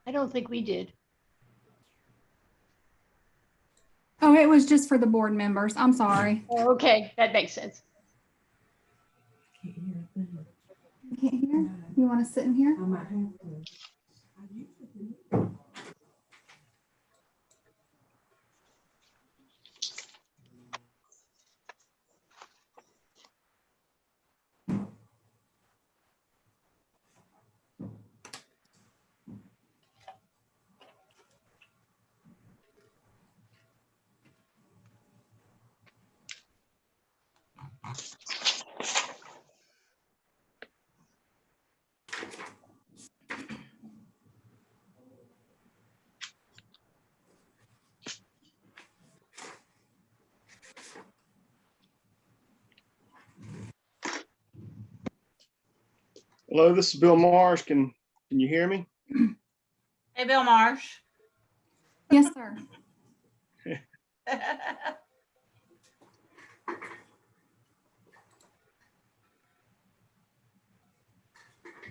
I don't think we did. Oh, it was just for the board members. I'm sorry. Oh, okay, that makes sense. You can't hear? You want to sit in here? Hello, this is Bill Marsh. Can you hear me? Hey, Bill Marsh. Yes, sir.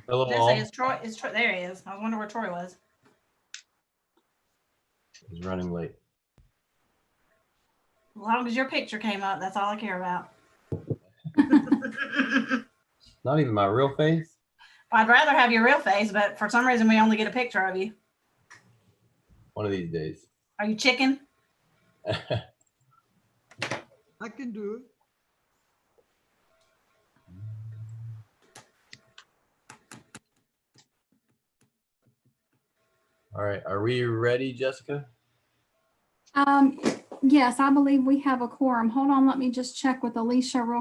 Hello, Did I all. say it's Troy? There he is. I was wondering where Troy was. He's running late. As long as your picture came up, that's all I care about. Not even my real face. I'd rather have your real face, but for some reason we only get a picture of you. One of these days. Are you chicken? I can do it. All right, are we ready, Jessica? Yes, I believe we have a quorum. Hold on, let me just check with Alicia real.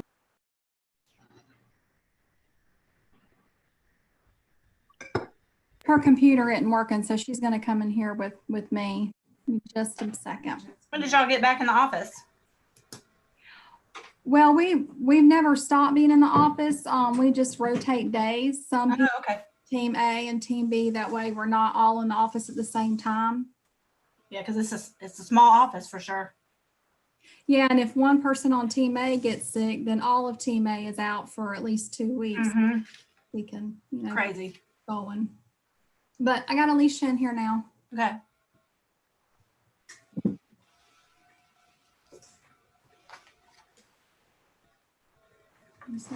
Her computer isn't working, so she's going to come in here with me in just a second. When did y'all get back in the office? Well, we've never stopped being in the office. We just rotate days. Some people, Oh, okay. team A and team B. That way, we're not all in the office at the same time. Yeah, because it's a small office for sure. Yeah, and if one person on team A gets sick, then all of team A is out for at least 2 weeks. Mm-hmm. We can, Crazy. keep going. But I got Alicia in here now. Okay. Let me see.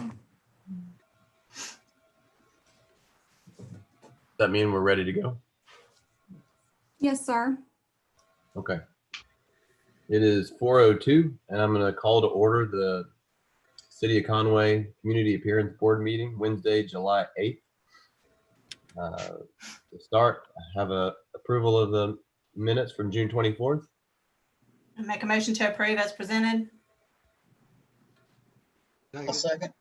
Does that mean we're ready to go? Yes, sir. Okay. It is 4:02, and I'm going to call to order the City of Conway Community Appearance Board meeting, Wednesday, July 8th. To start, I have a approval of the minutes from June 24th. Make a motion to approve as presented. Second. Second.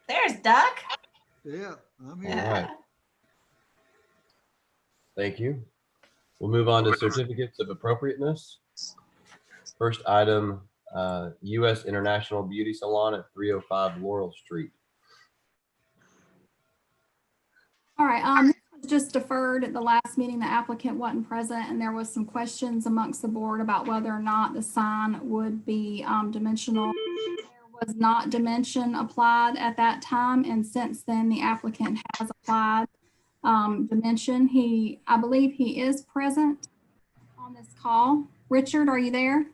There's Duck. Yeah, I'm All here. right. Thank you. We'll move on to certificates of appropriateness. First item, U.S. International Beauty Salon at 305 Laurel Street. All right. This was just deferred at the last meeting. The applicant wasn't present, and there was some questions amongst the board about whether or not the sign would be dimensional. There was not dimension applied at that time, and since then the applicant has applied dimension. I believe he is present on this call. Richard, are you there?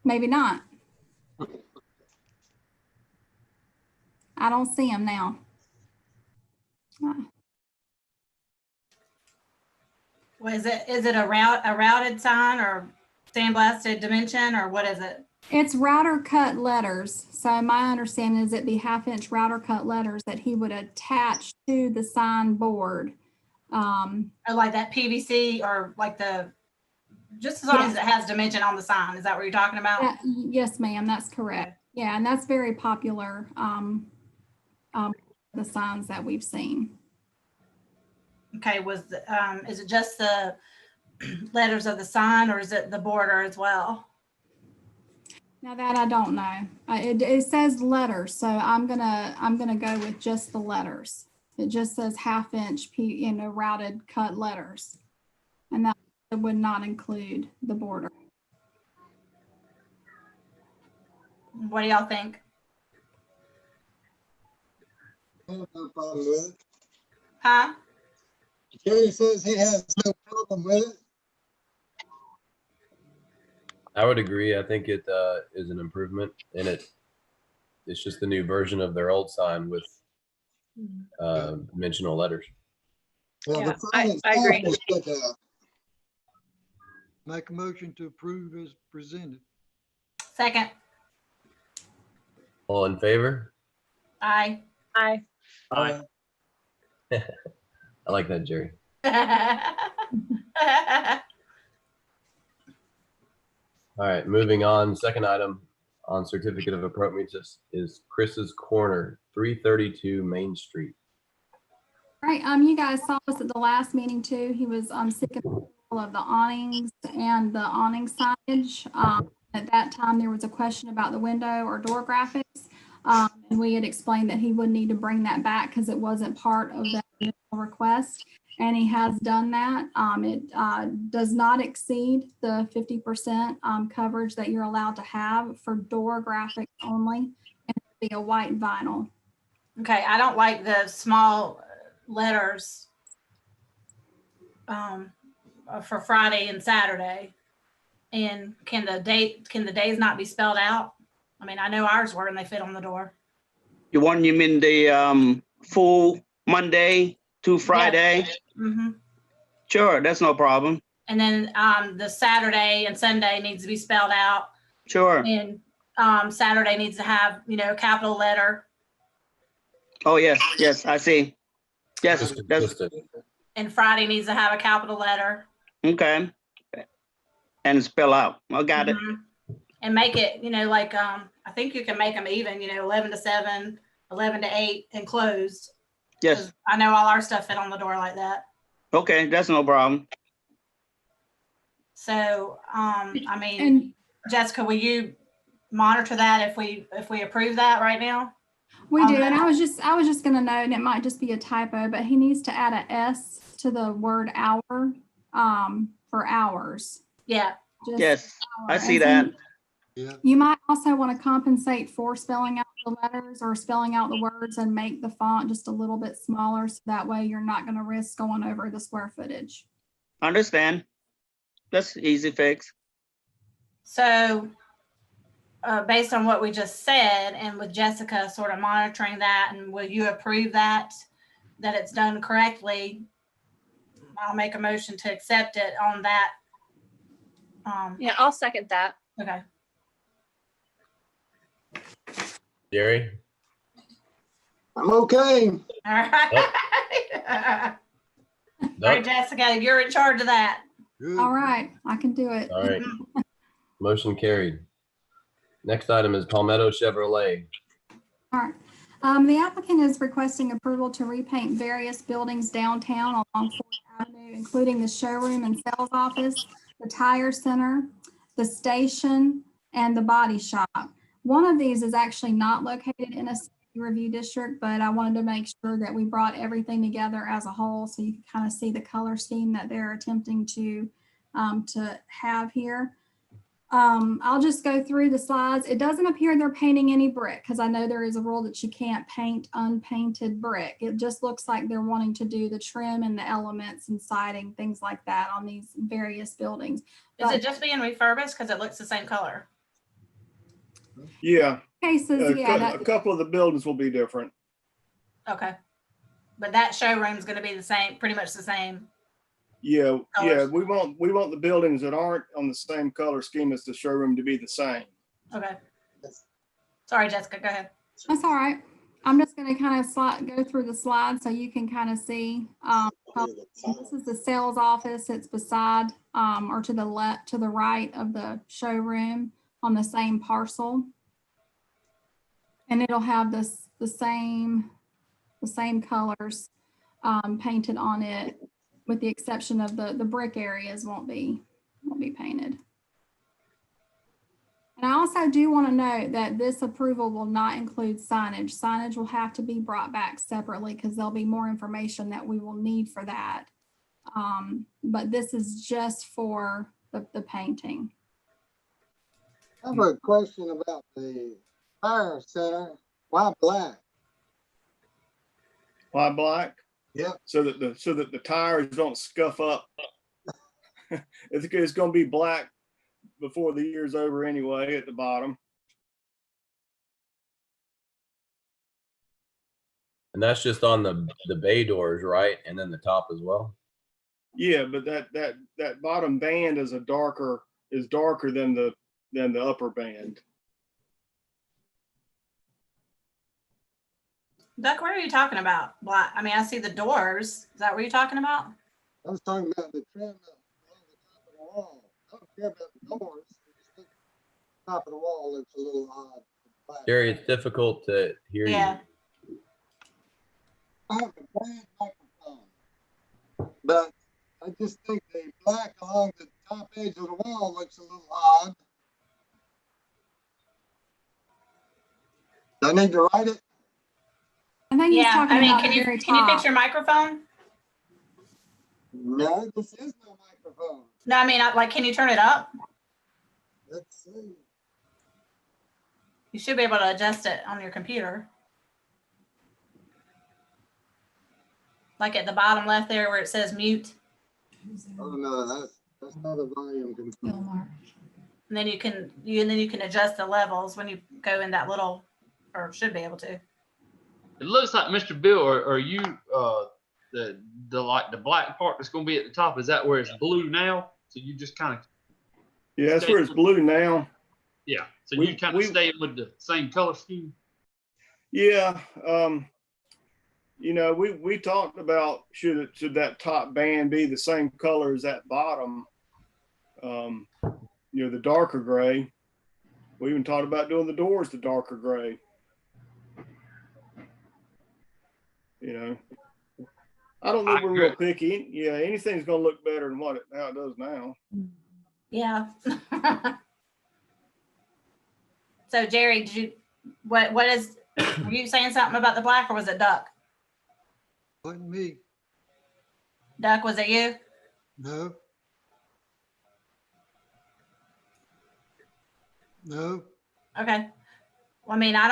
Maybe not. I don't see him now. What is it? Is it a routed sign or sandblasted dimension, or what is it? It's router cut letters. So my understanding is it'd be 1/2-inch router cut letters that he would attach to the sign board. Or like that PVC, or like just as long as it has dimension on the sign. Is that what you're talking about? Yes, ma'am, that's correct. Yeah, and that's very popular, the signs that we've seen. Okay, is it just the letters of the sign, or is it the border as well? Now that I don't know. It says letters, so I'm gonna go with just the letters. It just says 1/2-inch routed cut letters, and that would not include the border. What do y'all think? have no problem with it. Huh? Jerry says he has no problem with it. I would agree. I think it is an improvement, and it's just the new version of their old sign with dimensional letters. Well, Yeah, the sign I agree. itself is good. Make a motion to approve as presented. Second. All in favor? Aye. Aye. Aye. I like that, Jerry. All right, moving on. Second item on certificate of appropriateness is Chris's Corner, 332 Main Street. All right, you guys saw us at the last meeting too. He was seeking approval of the awnings and the awning signage. At that time, there was a question about the window or door graphics. And we had explained that he would need to bring that back because it wasn't part of the original request. And he has done that. It does not exceed the 50% coverage that you're allowed to have for door graphics only. And it would be a white vinyl. Okay, I don't like the small letters for Friday and Saturday. And can the days not be spelled out? I mean, I know ours were and they fit on the door. You mean the full Monday to Friday? Mm-hmm. Sure, that's no problem. And then the Saturday and Sunday needs to be spelled out. Sure. And Saturday needs to have, a capital letter. Oh, yes, I see. Yes, Just that's consistent. And Friday needs to have a capital letter. okay. And spell out. I got it. Mhm. And make it, like, I think you can make them even, 11 to 7, 11 to 8 and closed. Yes. 'Cause I know all our stuff fit on the door like that. Okay, that's no problem. So, I mean, And Jessica, will you monitor that if we approve that right now? we do, and I was just gonna note, and it might just be a typo, but he needs to add a S to the word hour, for hours. Yeah. Just Yes, I hour. see And so that. Yeah, you might also want to compensate for spelling out the letters or spelling out the words and make the font just a little bit smaller. So that way you're not gonna risk going over the square footage. Understand. That's easy fix. So, based on what we just said, and with Jessica sort of monitoring that, and will you approve that it's done correctly? I'll make a motion to accept it on that. Yeah, I'll second that. Okay. Jerry? I'm okay. All right. All right, Nope. Jessica, you're in charge of that. Good. All right, I can do it. All right. Motion carried. Next item is Palmetto Chevrolet. All right. The applicant is requesting approval to repaint various buildings downtown along Fourth Avenue, including the showroom and sales office, the tire center, the station, and the body shop. One of these is actually not located in a city review district, but I wanted to make sure that we brought everything together as a whole so you can kind of see the color scheme that they're attempting to have here. I'll just go through the slides. It doesn't appear they're painting any brick because I know there is a rule that you can't paint unpainted brick. It just looks like they're wanting to do the trim and the elements and siding, things like that on these various buildings. Is it just being refurbished because it looks the same color? Yeah, Cases, yeah, a couple of the buildings will be different. Okay. But that showroom's going to be the same, pretty much the same. Yeah, Colors. we want the buildings that aren't on the same color scheme as the showroom to be the same. Okay. Sorry, Jessica, go ahead. that's all right. I'm just going to kind of go through the slides so you can kind of see. This is the sales office. It's beside or to the left, to the right of the showroom on the same parcel. And it'll have the same colors painted on it, with the exception of the brick areas won't be painted. And I also do want to note that this approval will not include signage. Signage will have to be brought back separately because there'll be more information that we will need for that. But this is just for the painting. I have a question about the fire center. Why black? Why black? Yep. So that the tires don't scuff up. It's gonna be black before the year's over anyway at the bottom. And that's just on the bay doors, right? And then the top as well. Yeah, but that bottom band is darker than the upper band. Duck, what are you talking about? Black. I mean, I see the doors. Is that what you're talking about? I was talking about the trim along the top of the wall. I don't care about the doors. I just think the top of the wall looks a little odd. Black. Jerry, it's difficult to hear Yeah. you. I have a bad microphone, but I just think the black along the top edge of the wall looks a little odd. Do I need to write it? I think he's Yeah. talking I mean, about can the you very can you fix top. your microphone? No, this is no microphone. No, I mean, like, can you turn it up? Let's see. You should be able to adjust it on your computer. Like at the bottom left there where it says mute. Oh no, that's not a volume control. And then you can adjust the levels when you go in that little, or should be able to. It looks like Mr. Bill, are you the like the black part that's gonna be at the top? Is that where it's blue now? So you just kind of Yeah, that's where it's blue now. yeah. So We- you kind of stay with the same color scheme. Yeah, you know, we talked about should that top band be the same color as that bottom, you know, the darker gray. We even talked about doing the doors the darker gray. You know, I don't know, I we're agree. real picky. Yeah, anything's gonna look better than how it does now. Yeah. So Jerry, what is, were you saying something about the black or was it Duck? Wasn't me. Duck, was it you? No. No. Okay. Well, I mean, I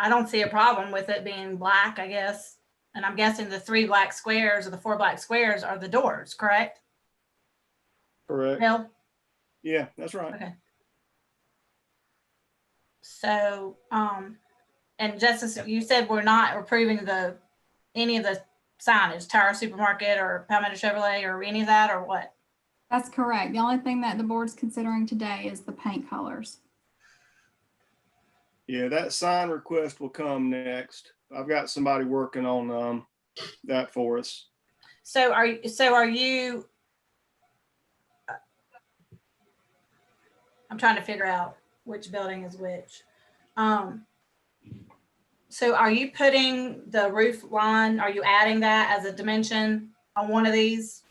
don't see a problem with it being black, I guess. And I'm guessing the 3 black squares or the 4 black squares are the doors, correct? Correct. Bill? Yeah, that's right. Okay. So, and Justice, you said we're not approving any of the signage, Tower Supermarket or Palmetto Chevrolet or any of that, or what? That's correct. The only thing that the board's considering today is the paint colors. Yeah, that sign request will come next. I've got somebody working on that for us. So are you, I'm trying to figure out which building is which. So are you putting the roof line, are you adding that as a dimension on one of these?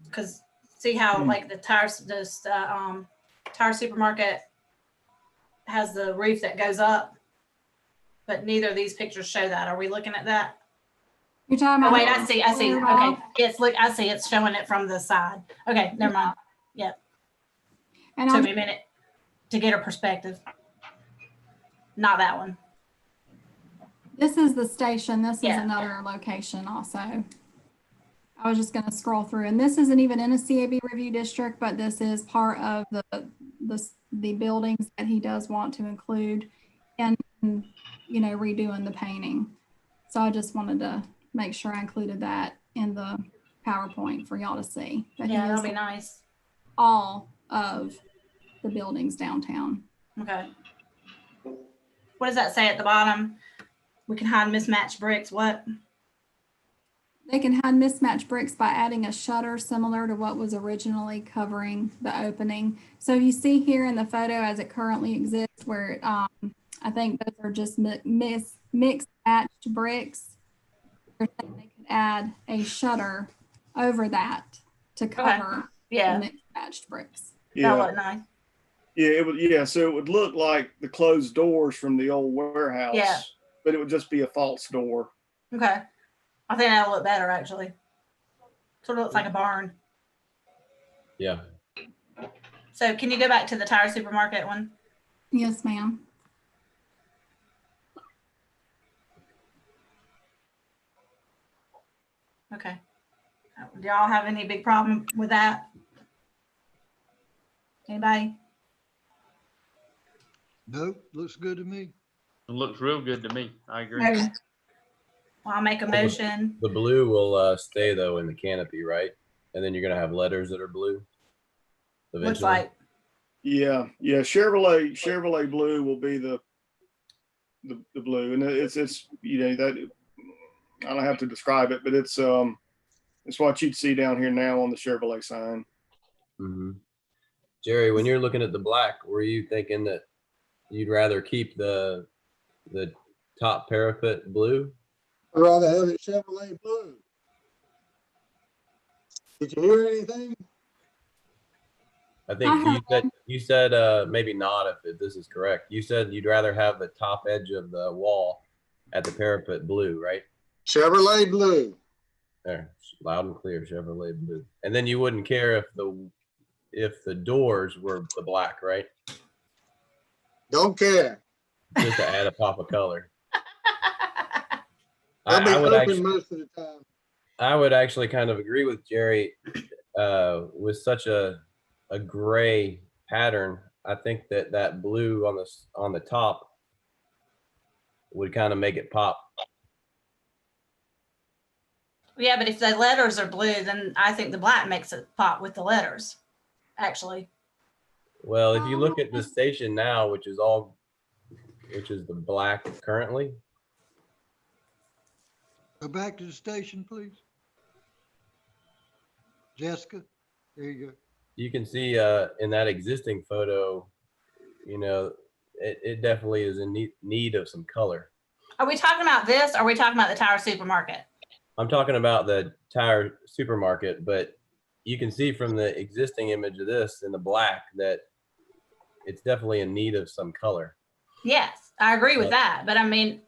Because see how like the Tower Supermarket has the roof that goes up, but neither of these pictures show that. Are we looking at that? You're talking Oh, about. wait, I see. Okay. I see. It's showing it from the side. Okay, never mind. Yep. And Took on, me a minute to get a perspective. Not that one. this is the station. This is Yeah. another location also. I was just going to scroll through, and this isn't even in a CAB review district, but this is part of the buildings that he does want to include and, you know, redoing the painting. So I just wanted to make sure I included that in the PowerPoint for y'all to see. That he Yeah, is that'll be nice. all of the buildings downtown. Okay. What does that say at the bottom? We can hide mismatched bricks. What? They can hide mismatched bricks by adding a shutter similar to what was originally covering the opening. So you see here in the photo as it currently exists where I think those are just mixed matched bricks. They could add a shutter over that to cover Yeah, the mixed matched bricks. that'll Yeah, look nice. yeah, it would. Yeah, so it would look like the closed doors from the old warehouse. Yeah. But it would just be a false door. Okay. I think that'll look better actually. Sort of looks like a barn. Yeah. So can you go back to the Tower Supermarket one? Yes, ma'am. Okay. Do y'all have any big problem with that? Anybody? Nope, looks good to me. It looks real good to me. I agree. Okay. Well, I'll make a motion. The blue will stay though in the canopy, right? And then you're gonna have letters that are blue. Looks eventually. like. Yeah, Chevrolet blue will be the blue, and it's that I don't have to describe it, but it's what you'd see down here now on the Chevrolet sign. Mm-hmm. Jerry, when you're looking at the black, were you thinking that you'd rather keep the top parapet blue? I'd rather have it Chevrolet blue. Did you hear anything? I think you said maybe not if this is correct. You said you'd rather have the top edge of the wall at the parapet blue, right? Chevrolet blue. There, loud and clear, Chevrolet blue. And then you wouldn't care if the doors were the black, right? Don't care. Just to add a pop of color. I'll be I would open actually, most of the time. I would actually kind of agree with Jerry. With such a gray pattern, I think that blue on the top would kind of make it pop. Yeah, but if the letters are blue, then I think the black makes it pop with the letters, actually. Well, if you look at the station now, which is the black currently. Go back to the station, please. Jessica, there you go. You can see in that existing photo, it definitely is in need of some color. Are we talking about this? Or are we talking about the Tower Supermarket? I'm talking about the Tire Supermarket, but you can see from the existing image of this in the black that it's definitely in need of some color. Yes, I agree with that. But I mean,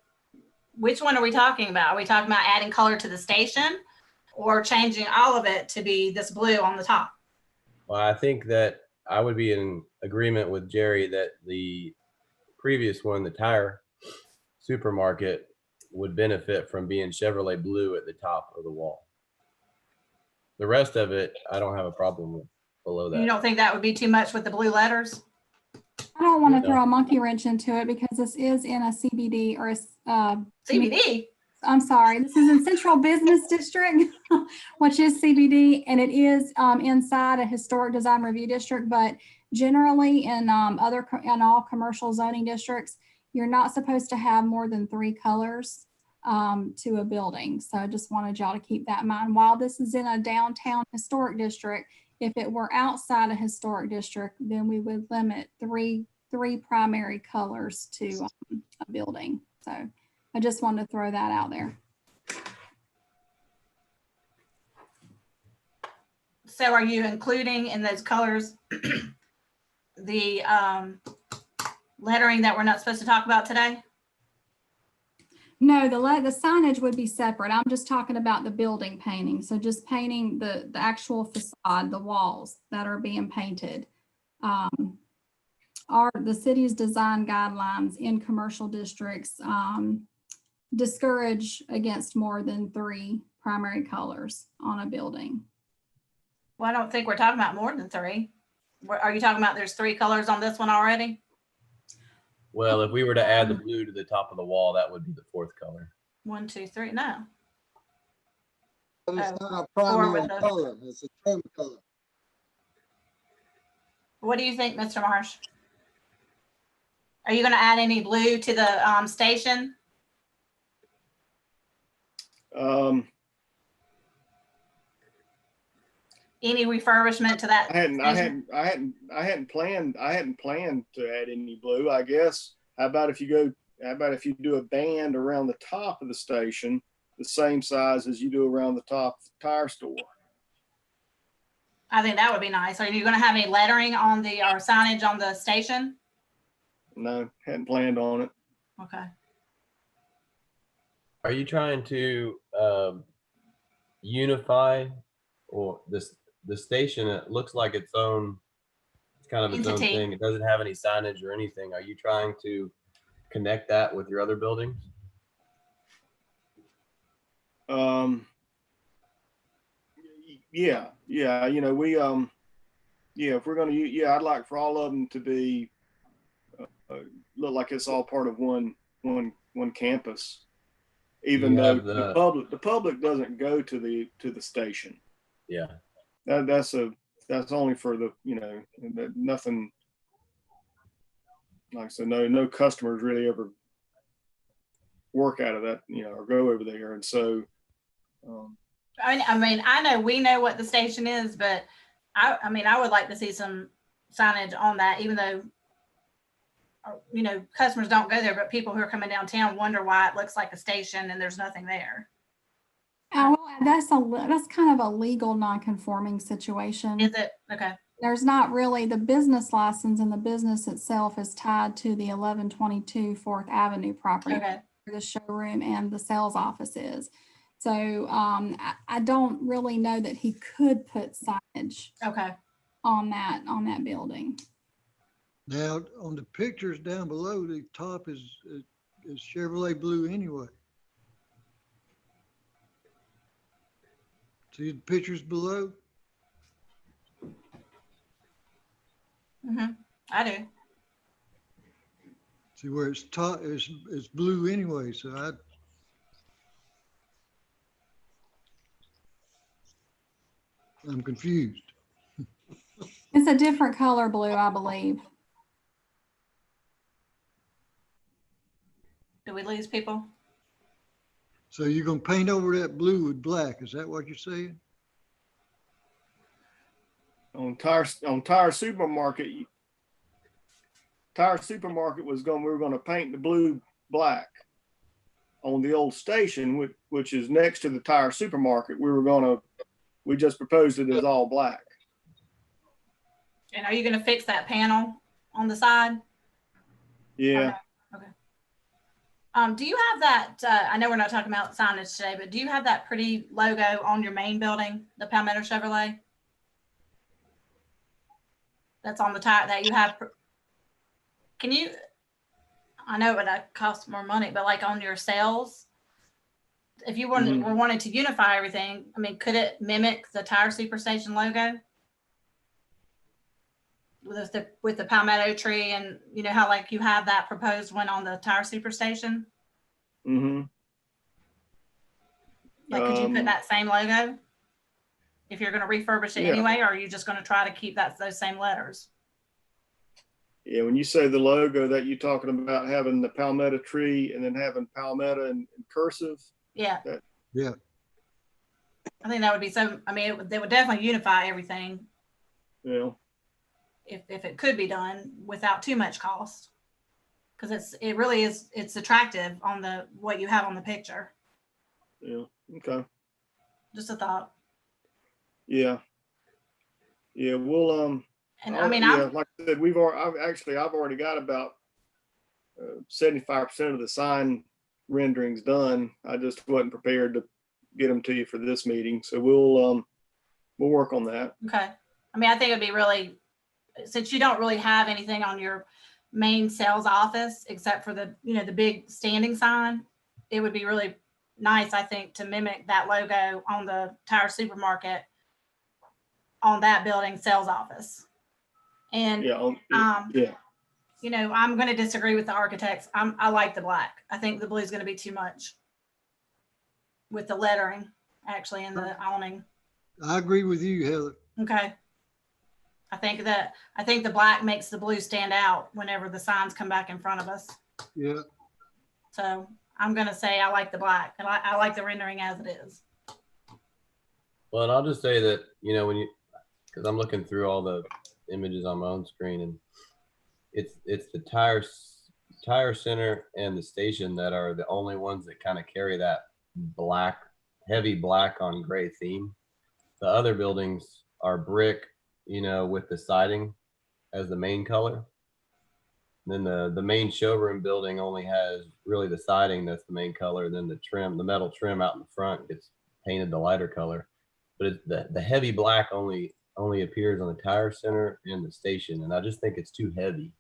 which one are we talking about? Are we talking about adding color to the station or changing all of it to be this blue on the top? Well, I think that I would be in agreement with Jerry that the previous one, the Tire Supermarket, would benefit from being Chevrolet blue at the top of the wall. The rest of it, I don't have a problem with below that. You don't think that would be too much with the blue letters? I don't want to throw a monkey wrench into it because this is in a CBD or a CBD? I'm sorry, this is in Central Business District, which is CBD, and it is inside a historic design review district. But generally, in all commercial zoning districts, you're not supposed to have more than 3 colors to a building. So I just wanted y'all to keep that in mind. While this is in a downtown historic district, if it were outside a historic district, then we would limit three primary colors to a building. So I just wanted to throw that out there. So are you including in those colors the lettering that we're not supposed to talk about today? No, the signage would be separate. I'm just talking about the building painting. So just painting the actual facade, the walls that are being painted. The city's design guidelines in commercial districts discourage against more than 3 primary colors on a building. Well, I don't think we're talking about more than 3. Are you talking about there's 3 colors on this one already? Well, if we were to add the blue to the top of the wall, that would be the 4th color. 1, 2, 3. No. But it's Oh, not a 4 primary with those. color, it's a trim color. What do you think, Mr. Marsh? Are you going to add any blue to the station? Any refurbishment to that? I hadn't planned to add any blue, I guess. How about if you do a band around the top of the station, the same size as you do around the top of the tire store? I think that would be nice. Are you going to have any lettering on or signage on the station? No, hadn't planned on it. Okay. Are you trying to unify or the station? It looks like its kind of its own thing. It doesn't have any signage or anything. Are you trying to connect that with your other buildings? Yeah, you know, we, yeah, if we're gonna, I'd like for all of them to be, look like it's all part of one campus. Even You though have the public doesn't go to the station. Yeah. That's only for the, you know, nothing, like I said, no customers really ever work out of that, you know, or go over there. And so, I mean, I know we know what the station is, but I mean, I would like to see some signage on that, even though, you know, customers don't go there, but people who are coming downtown wonder why it looks like a station and there's nothing there. Well, that's kind of a legal non-conforming situation. Is it? Okay. There's not really, the business license, and the business itself is tied to the 1122 Fourth Avenue property. Okay. Where the showroom and the sales office is. So I don't really know that he could put signage Okay. on that building. Now, on the pictures down below, the top is Chevrolet blue anyway. See the pictures below? Mm-hmm. I do. See where it's top, it's blue anyway, so I'm confused. It's a different color blue, I believe. Do we lose people? So you're gonna paint over that blue with black, is that what you're saying? on Tire Supermarket, Tire Supermarket we were going to paint the blue black. On the old station, which is next to the Tire Supermarket, we just proposed it as all black. And are you going to fix that panel on the side? Yeah. Okay. Do you have that, I know we're not talking about signage today, but do you have that pretty logo on your main building, the Palmetto Chevrolet? That's on the tire that you have. Can you, I know it would cost more money, but like on your sales, if you wanted to unify everything, I mean, could it mimic the Tire Superstation logo? With the palmetto tree, and you know how like you have that proposed one on the Tire Superstation? Mm-hmm. Like, could you put that same logo if you're going to refurbish it anyway, or are you just going to try to keep those same letters? Yeah, when you say the logo, that you're talking about having the palmetto tree and then having palmetto in cursive? Yeah. Yeah. I think that would be so, I mean, they would definitely unify everything. Yeah. If it could be done without too much cost. Because it really is, it's attractive on what you have on the picture. Yeah. Okay. Just a thought. Yeah. Yeah. We'll, and I mean, like I said, I've already got about 75% of the sign renderings done. I just wasn't prepared to get them to you for this meeting. So we'll work on that. Okay. I mean, I think it'd be really, since you don't really have anything on your main sales office, except for the big standing sign, it would be really nice, I think, to mimic that logo on the Tire Supermarket on that building sales office. And, you know, I'm going to disagree with the architects. I like the black. I think the blue is going to be too much with the lettering actually in the awning. I agree with you, Heather. Okay. I think the black makes the blue stand out whenever the signs come back in front of us. Yeah. So I'm going to say I like the black, and I like the rendering as it is. Well, and I'll just say that, you know, because I'm looking through all the images on my own screen, and it's the tire center and the station that are the only ones that kind of carry that heavy black on gray theme. The other buildings are brick, you know, with the siding as the main color. And then the main showroom building only has really the siding that's the main color. Then the metal trim out in the front gets painted the lighter color. But the heavy black only appears on the tire center and the station, and I just think it's too heavy.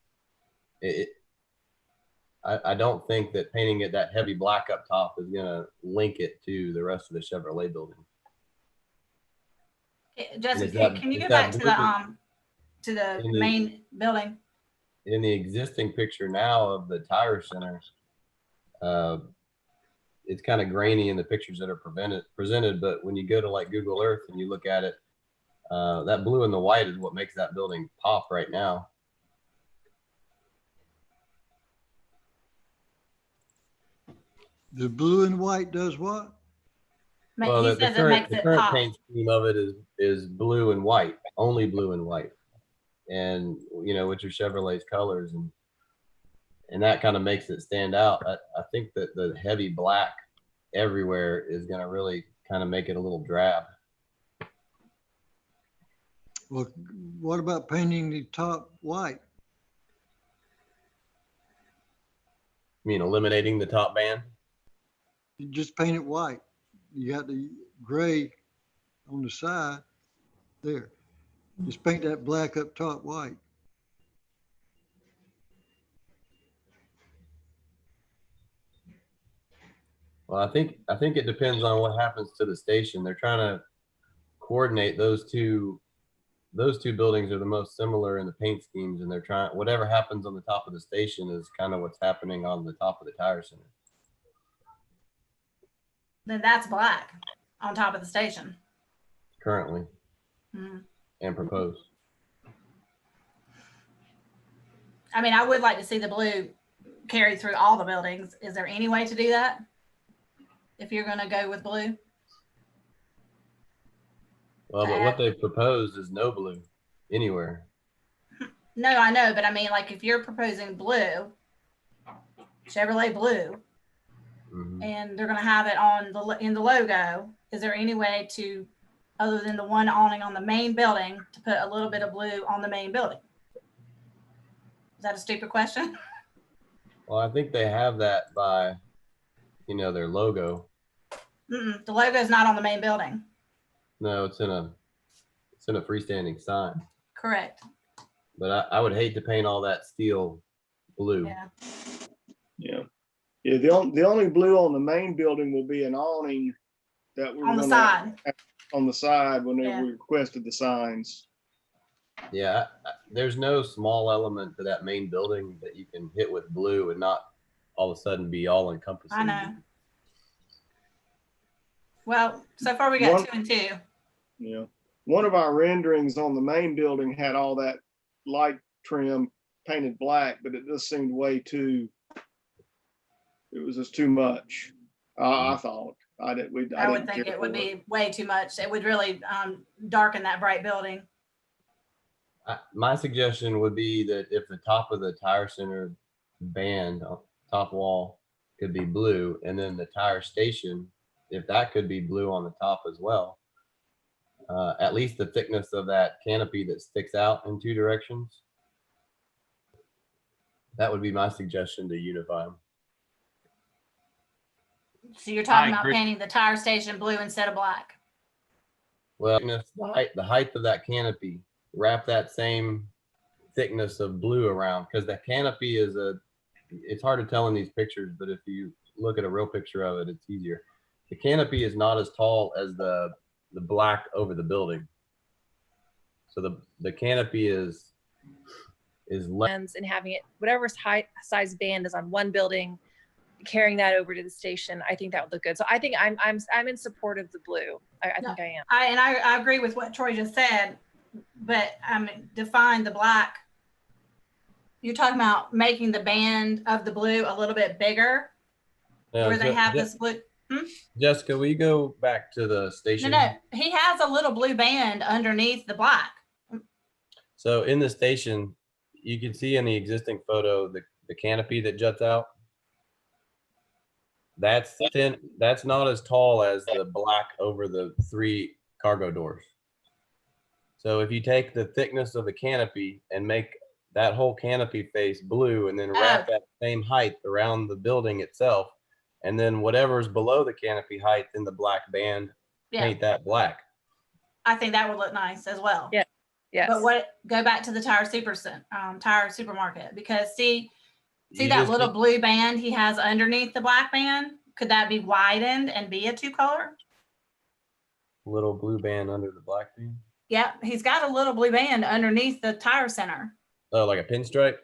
I don't think that painting it that heavy black up top is gonna link it to the rest of the Chevrolet building. Jessica, can you go back to the main building? In the existing picture now of the tire center, it's kind of grainy in the pictures that are presented, but when you go to like Google Earth and you look at it, that blue and the white is what makes that building pop right now. The blue and white does what? Well, He the says it makes current it pop. paint scheme of it is blue and white, only blue and white, and which are Chevrolet's colors, and that kind of makes it stand out. I think that the heavy black everywhere is going to really kind of make it a little drab. Well, what about painting the top white? You mean eliminating the top band? You just paint it white. You got the gray on the side there. Just paint that black up top white. Well, I think it depends on what happens to the station. They're trying to coordinate those two buildings are the most similar in the paint schemes, and they're trying, whatever happens on the top of the station is kind of what's happening on the top of the tire center. Then that's black on top of the station. Currently. And proposed. I mean, I would like to see the blue carry through all the buildings. Is there any way to do that? If you're going to go with blue? Well, but what they've proposed is no blue anywhere. No, I know, but I mean, like if you're proposing blue, Chevrolet blue, and they're going to have it on in the logo, is there any way to, other than the one awning on the main building, to put a little bit of blue on the main building? Is that a stupid question? Well, I think they have that by, their logo. The logo is not on the main building. No, it's in a freestanding sign. Correct. But I would hate to paint all that steel blue. Yeah. The only blue on the main building will be an awning that we're on the side. On the side whenever we requested the signs. Yeah, there's no small element to that main building that you can hit with blue and not all of a sudden be all encompassing. I know. Well, so far we got 2 and 2. Yeah. One of our renderings on the main building had all that light trim painted black, but it just seemed it was just too much. I thought. I would think it would be way too much. It would really darken that bright building. My suggestion would be that if the top of the tire center band, top wall, could be blue, and then the tire station, if that could be blue on the top as well, at least the thickness of that canopy that sticks out in 2 directions. That would be my suggestion to unify them. So you're talking about painting the tire station blue instead of black? Well, the height of that canopy, wrap that same thickness of blue around, because the canopy it's hard to tell in these pictures, but if you look at a real picture of it, it's easier. The canopy is not as tall as the black over the building. So the canopy is less, and having it, whatever size band is on one building, carrying that over to the station, I think that would look good. So I think I'm in support of the blue. I think I am. I agree with what Troy just said, but define the black. You're talking about making the band of the blue a little bit bigger, where they have this blue. Jessica, will you go back to the station? No, he has a little blue band underneath the black. So in the station, you can see in the existing photo the canopy that juts out. That's thin. That's not as tall as the black over the 3 cargo doors. So if you take the thickness of the canopy and make that whole canopy face blue, and then wrap that same height around the building itself, and then whatever's below the canopy height in the black band, paint that black. I think that would look nice as well. Yeah. Yes. But go back to the tire supermarket, because see that little blue band he has underneath the black band? Could that be widened and be a 2 color? Little blue band under the black band. Yep, he's got a little blue band underneath the tire center. Oh, like a pinstripe?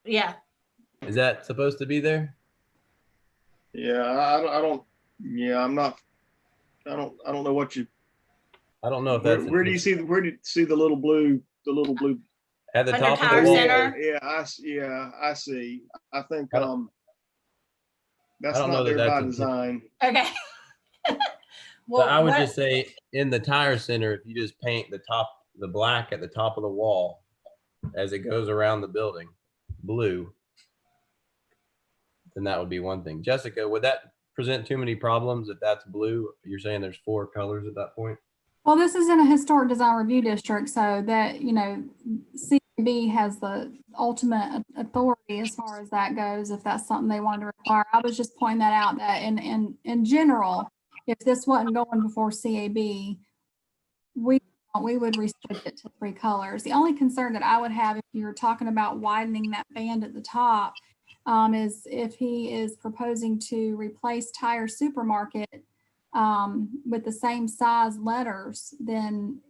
Yeah. Is that supposed to be there? Yeah, I don't. Yeah, I'm not. I don't know what you. I don't know if Where, that's where do you see the little blue? The little blue. at the Under top of tire the wall? center? Yeah, I see. I think I don't- that's I don't know not that there by that's design. Okay. But I would what- just say in the tire center, if you just paint the black at the top of the wall as it goes around the building, blue, then that would be one thing. Jessica, would that present too many problems if that's blue? You're saying there's 4 colors at that point? Well, this is in a historic design review district, so that, you know, CB has the ultimate authority as far as that goes, if that's something they wanted to require. I was just pointing that out, that in general, if this wasn't going before CAB, we would restrict it to 3 colors. The only concern that I would have if you're talking about widening that band at the top is if he is proposing to replace Tire Supermarket with the same size letters, then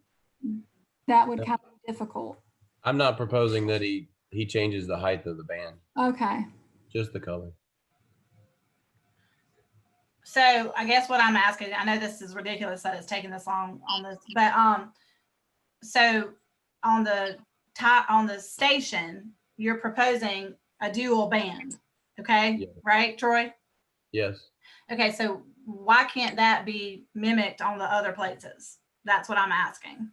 that would kind of be difficult. I'm not proposing that he changes the height of the band, Okay. just the color. So I guess what I'm asking, I know this is ridiculous that it's taking this long on this, but so on the station, you're proposing a dual band, okay? Yeah. Right, Troy? Yes. Okay, so why can't that be mimicked on the other places? That's what I'm asking.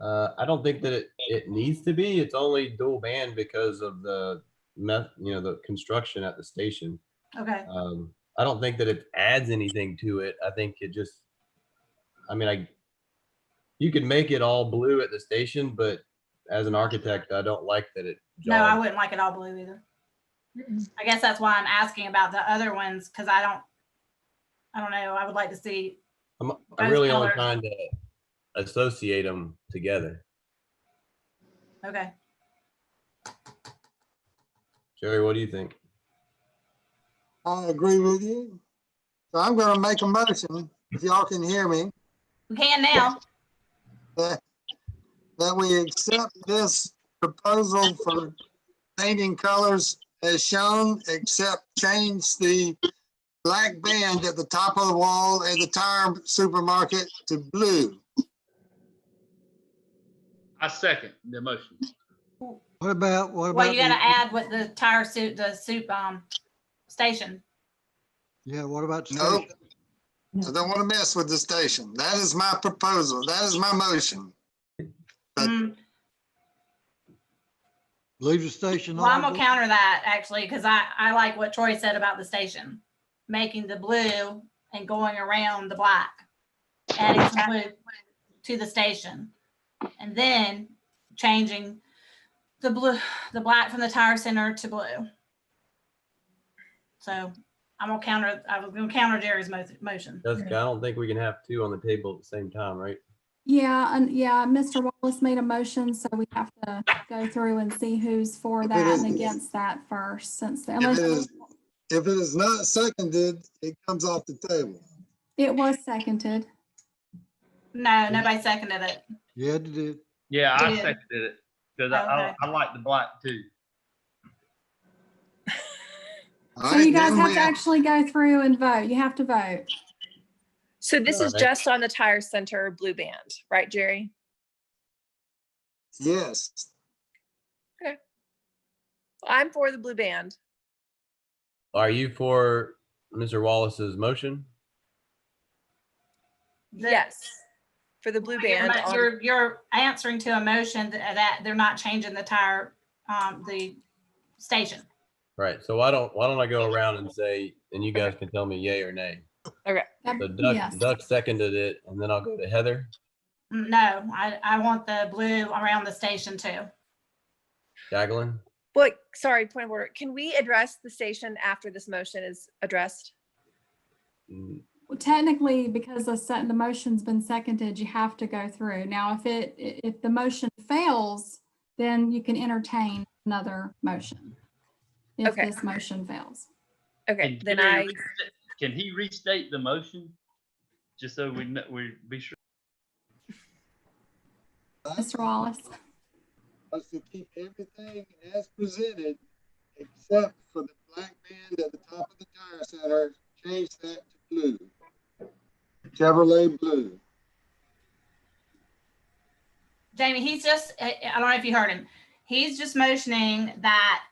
I don't think that it needs to be. It's only dual band because of the the construction at the station. Okay. I don't think that it adds anything to it. I think it just, you could make it all blue at the station, but as an architect, I don't like that it No, I jogs. wouldn't like it all blue either. I guess that's why I'm asking about the other ones, because I don't know. I would like to see. I'm those really only colors. trying to associate them together. Okay. Jerry, what do you think? I agree with you. So I'm gonna make a motion, if y'all can hear me, We can now. that we accept this proposal for painting colors as shown, except change the black band at the top of the wall at the Tire Supermarket to blue. I second the motion. What about, Well, you got to add with the soup station. Yeah, what about the Nope. station? I don't want to mess with the station. That is my proposal. That is my motion. But- Mm, Leave the station well, I'm on? gonna counter that actually, because I like what Troy said about the station, making the blue and going around the black, adding some blue to the station, and then changing the black from the tire center to blue. So I was gonna counter Jerry's motion. Jessica, I don't think we can have 2 on the table at the same time, right? Yeah, and yeah, Mr. Wallace made a motion, so we have to go through and see who's for If it that is- and against that first, since If it is not seconded, it comes off the table. it was seconded. No, nobody seconded it. Yeah, it did. Yeah, I Yeah. seconded it because Okay. I like the black too. All So right, you guys then have we to actually go through and vote. You have to vote. So this is Alright. just on the tire center blue band, right, Jerry? Yes, I'm for the blue band. Are you for Mr. Wallace's motion? Yes, for the blue band. on- You're answering to a motion that they're not changing the tire, the station. Right. So why don't I go around and say, and you guys can tell me yay or nay. Okay. So Yes. Duck seconded it, and then I'll go to Heather. No, I want the blue around the station too. Jacqueline. Well, sorry, point of order. Can we address the station after this motion is addressed? Mm, Well, technically, because the motion's been seconded, you have to go through. Now, if the motion fails, then you can entertain another motion. If Okay. this motion fails. Okay, Can then Jerry Can he restate the motion? just so we be sure. Mr. Wallace. Us to keep everything as presented, except for the black band at the top of the tire center, change that to blue. Chevrolet blue. Jamie, he's just, I don't know if you heard him. He's just motioning that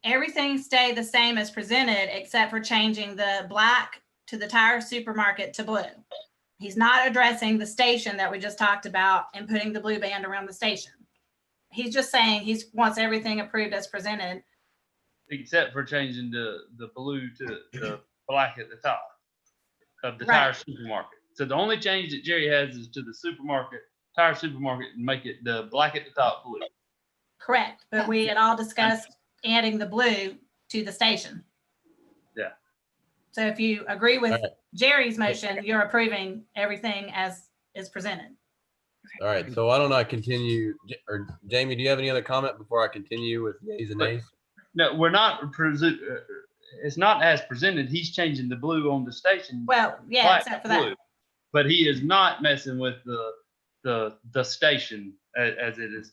everything stay the same as presented, except for changing the black to the tire supermarket to blue. He's not addressing the station that we just talked about and putting the blue band around the station. He's just saying he wants everything approved as presented. Except for changing the blue to the black at the top of the Right. tire supermarket. So the only change that Jerry has is to the supermarket, tire supermarket, and make it the black at the top blue. Correct. But we had all discussed adding the blue to the station. Yeah. So if you agree with All right. Jerry's motion, you're approving everything as is presented. All right, so why don't I continue, or Jamie, do you have any other comment before I continue with yays and nays? No, we're not, it's not as presented. He's changing the blue on the station. Well, yeah, black except for to blue. that. But he is not messing with the station as it is.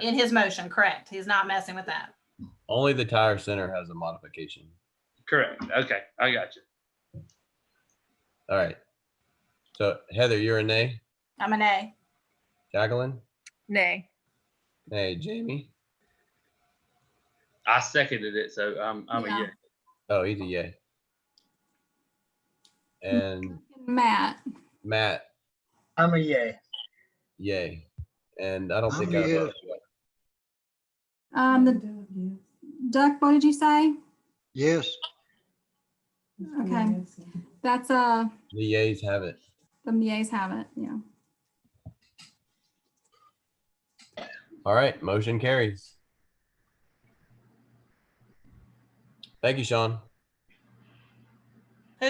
In his motion, correct. He's not messing with that. Only the tire center has a modification. Correct. Okay, I got you. All right. So Heather, you're a nay. I'm an A. Jacqueline? Nay. Nay. Jamie? I seconded it, so I'm a Yeah. yeah. Oh, he's a yay. And Matt. Matt, I'm a yay. yay. And I don't I'm think a I yes. voted. Duck, what did you say? Yes. Okay. That's, The yays have it. the yays have it, yeah. All right, motion carries. Thank you, Sean. Who?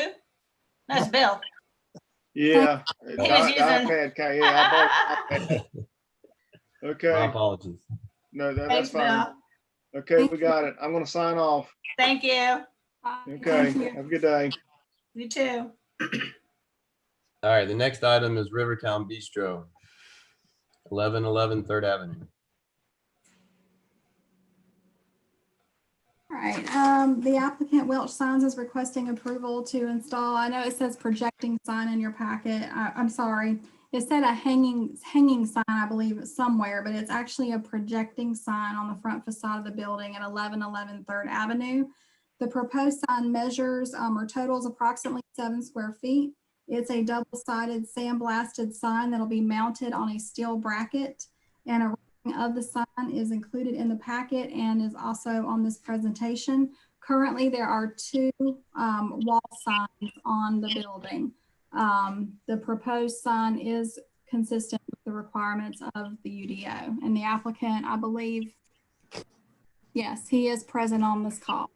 No, it's Bill. Yeah. He was using- iPad, yeah, I bought an iPad. My Okay, apologies. no, that's Thanks, fine. Bill. Okay, we got it. I'm gonna sign off. Thank you. Bye. Okay, Thank you. have a good day. You too. All right, the next item is Rivertown Bistro, 1111 Third Avenue. All right, the applicant Welch Signs is requesting approval to install, I know it says projecting sign in your packet. I'm sorry. It said a hanging sign, I believe, somewhere, but it's actually a projecting sign on the front facade of the building at 1111 Third Avenue. The proposed sign measures or totals approximately 7 square feet. It's a double-sided sandblasted sign that'll be mounted on a steel bracket, and a rating of the sign is included in the packet and is also on this presentation. Currently, there are 2 wall signs on the building. The proposed sign is consistent with the requirements of the UDO, and the applicant, I believe, yes, he is present on this call.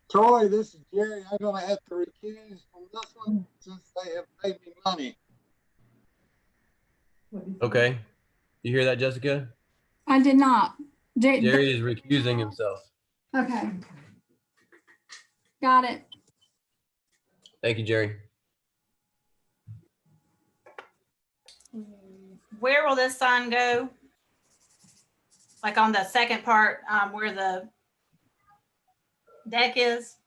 Troy, this is Jerry. I'm gonna have to recuse from this one since they have paid me money. Okay. You hear that, Jessica? I did not. Jerry is recusing himself. Okay. Got it. Thank you, Jerry. Where will this sign go? Like on the second part, where the deck is?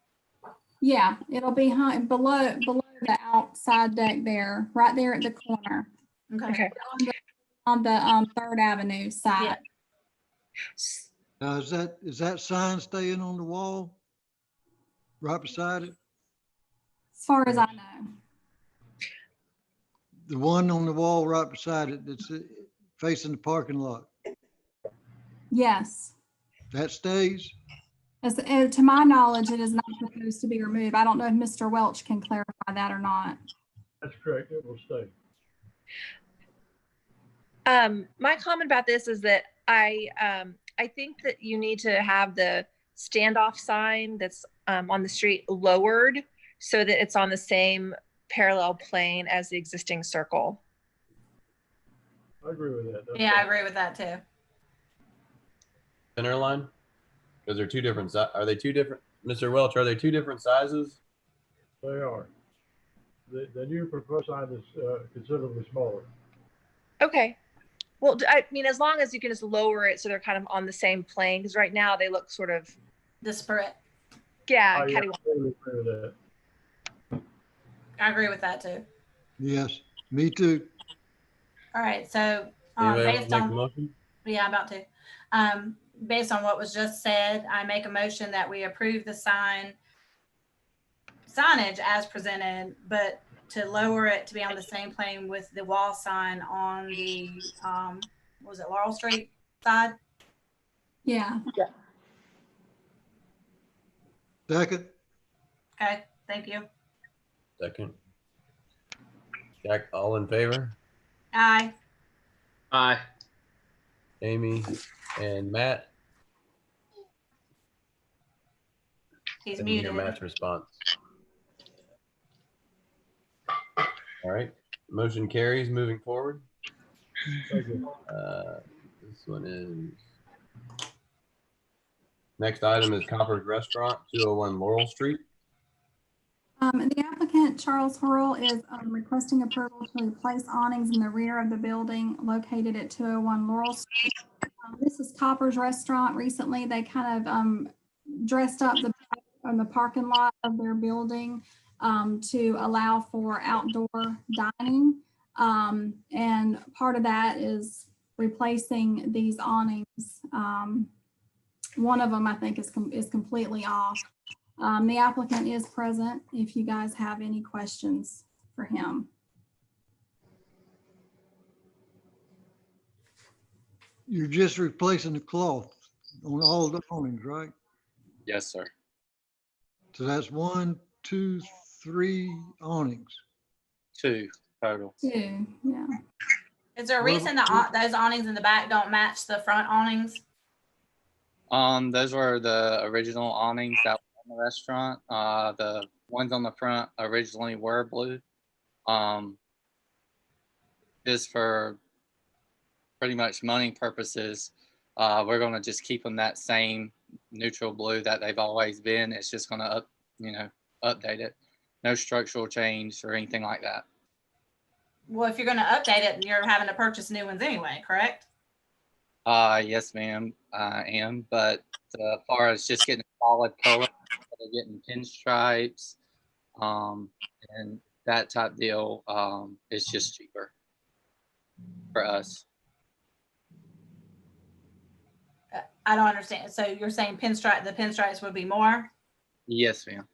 Yeah, it'll be below the outside deck there, right there at the corner Okay. on the Third Avenue side. Now, is that sign staying on the wall? Right beside it? As far as I know. The one on the wall right beside it that's facing the parking lot, Yes. that stays? To my knowledge, it is not supposed to be removed. I don't know if Mr. Welch can clarify that or not. That's correct, it will stay. My comment about this is that I think that you need to have the standoff sign that's on the street lowered so that it's on the same parallel plane as the existing circle. I agree with that. Yeah, I agree with that too. Center line? Because they're 2 different, are they 2 different, Mr. Welch, are they 2 different sizes? They are. the new proposed sign is considerably smaller. Okay. Well, I mean, as long as you can just lower it so they're kind of on the same plane, because right now they look sort of, Disparate. yeah, I catty. totally agree with that. I agree with that too. Yes, me too. All right, so Anybody want to based make a on, motion? yeah, I'm about to. Based on what was just said, I make a motion that we approve the signage as presented, but to lower it to be on the same plane with the wall sign on the, what was it, Laurel Street side? Yeah, Second, Okay, thank you. Second. Jack, all in favor? Aye. Aye. Amy and Matt? He's Didn't hear muted. Matt's response. All right, motion carries moving forward. Thank you. This one is, next item is Copper's Restaurant, 201 Laurel Street. the applicant, Charles Hurl, is requesting approval to replace awnings in the rear of the building located at 201 Laurel Street. This is Copper's Restaurant. Recently, they kind of dressed up the parking lot of their building to allow for outdoor dining. And part of that is replacing these awnings. One of them, I think, is completely off. The applicant is present if you guys have any questions for him. You're just replacing the cloth on all the awnings, right? Yes, sir. So that's 1, 2, 3 awnings. 2 total. Two, yeah. Is there a Well, reason that those awnings in the back don't match the front awnings? Those were the original awnings that were in the restaurant. The ones on the front originally were blue. Just for pretty much money purposes, we're gonna just keep them that same neutral blue that they've always been. It's just gonna update it. No structural change or anything like that. Well, if you're going to update it, you're having to purchase new ones anyway, correct? Yes, ma'am, I am. But as far as just getting a solid color, getting pinstripes, and that type deal, it's just cheaper for us. I don't understand. So you're saying the pinstripes would be more? Yes, ma'am.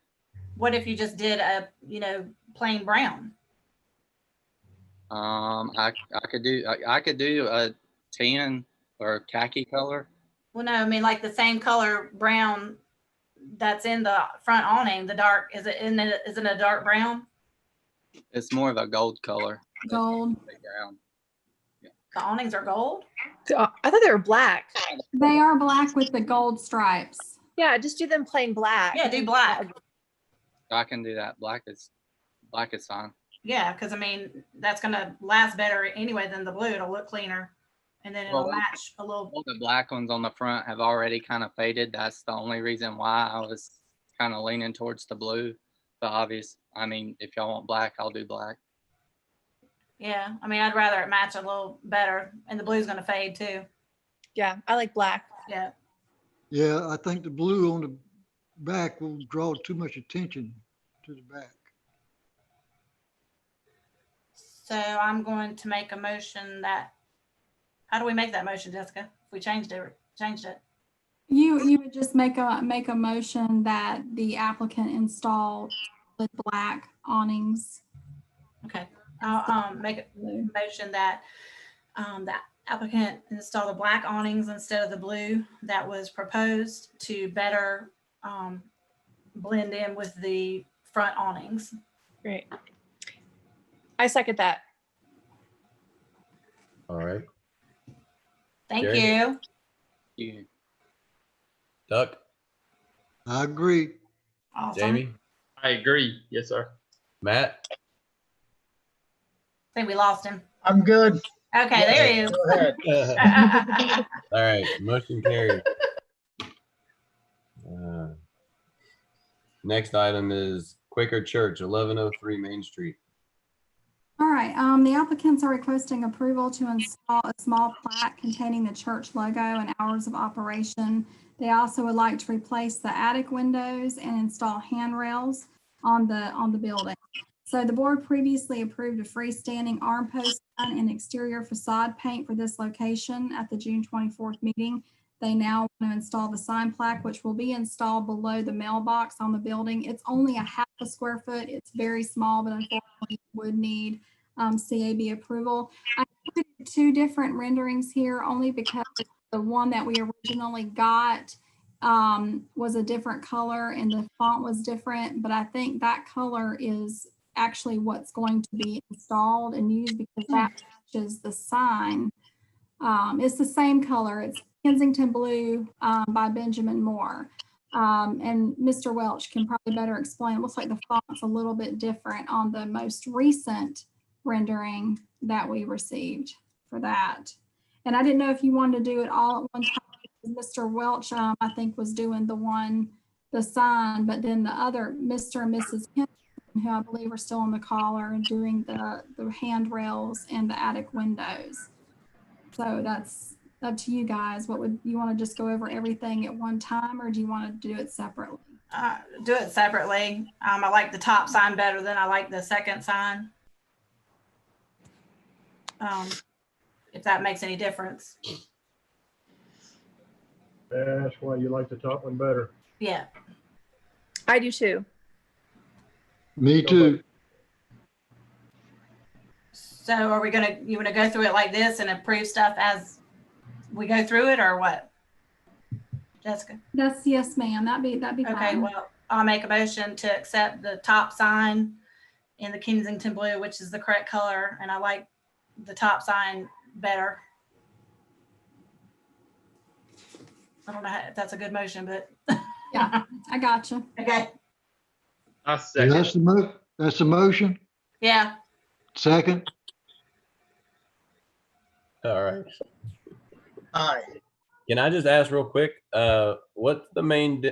What if you just did a, plain brown? I could do a tan or khaki color. Well, no, I mean like the same color brown that's in the front awning, the dark, isn't it a dark brown? It's more of a gold color. Gold. Brown. The awnings are gold? I thought they were black. They are black with the gold stripes. Yeah, just do them plain black. Yeah, do black. I can do that. Black is fine. Yeah, because I mean, that's going to last better anyway than the blue. It'll look cleaner. And then it'll match a little. All the black ones on the front have already kind of faded. That's the only reason why I was kind of leaning towards the blue. But if y'all want black, I'll do black. Yeah, I mean, I'd rather it match a little better. And the blue's going to fade too. Yeah, I like black. Yeah. Yeah, I think the blue on the back will draw too much attention to the back. So I'm going to make a motion that, how do we make that motion, Jessica? If we changed it. You would just make a motion that the applicant install the black awnings. Okay. I'll make a motion that the applicant install the black awnings instead of the blue that was proposed to better blend in with the front awnings. Great. I second that. All right. Thank Jerry? you. Yeah. Duck, I agree. Awesome. Jamie, I agree. Yes, sir. Matt, I think we lost him. I'm good. Okay, there he is. Go ahead. all right, motion carried. Next item is Quaker Church, 1103 Main Street. All right, the applicants are requesting approval to install a small plaque containing the church logo and hours of operation. They also would like to replace the attic windows and install handrails on the building. So the board previously approved a freestanding arm post sign and exterior facade paint for this location at the June 24th meeting. They now want to install the sign plaque, which will be installed below the mailbox on the building. It's only a half a square foot. It's very small, but unfortunately would need CAB approval. I included two different renderings here only because the one that we originally got was a different color and the font was different, but I think that color is actually what's going to be installed and used because that matches the sign. It's the same color. It's Kensington Blue by Benjamin Moore. And Mr. Welch can probably better explain. It looks like the font's a little bit different on the most recent rendering that we received for that. And I didn't know if you wanted to do it all at one time. Mr. Welch, I think, was doing the sign, but then the other Mr. and Mrs. Henderson, who I believe are still on the call, are doing the handrails and the attic windows. So that's up to you guys. What would you want to just go over everything at one time, or do you want to do it separately? Do it separately. I like the top sign better than I like the second sign. If that makes any difference. That's why you like the top one better. Yeah. I do too. Me too. So are we you want to go through it like this and approve stuff as we go through it, or what? Jessica? Yes, ma'am. That'd be Okay, fine. well, I'll make a motion to accept the top sign in the Kensington Blue, which is the correct color, and I like the top sign better. I don't know if that's a good motion, but Yeah, I gotcha. okay. I second. That's the motion. Yeah. Second. All right. Aye. Can I just ask real quick, what's the main,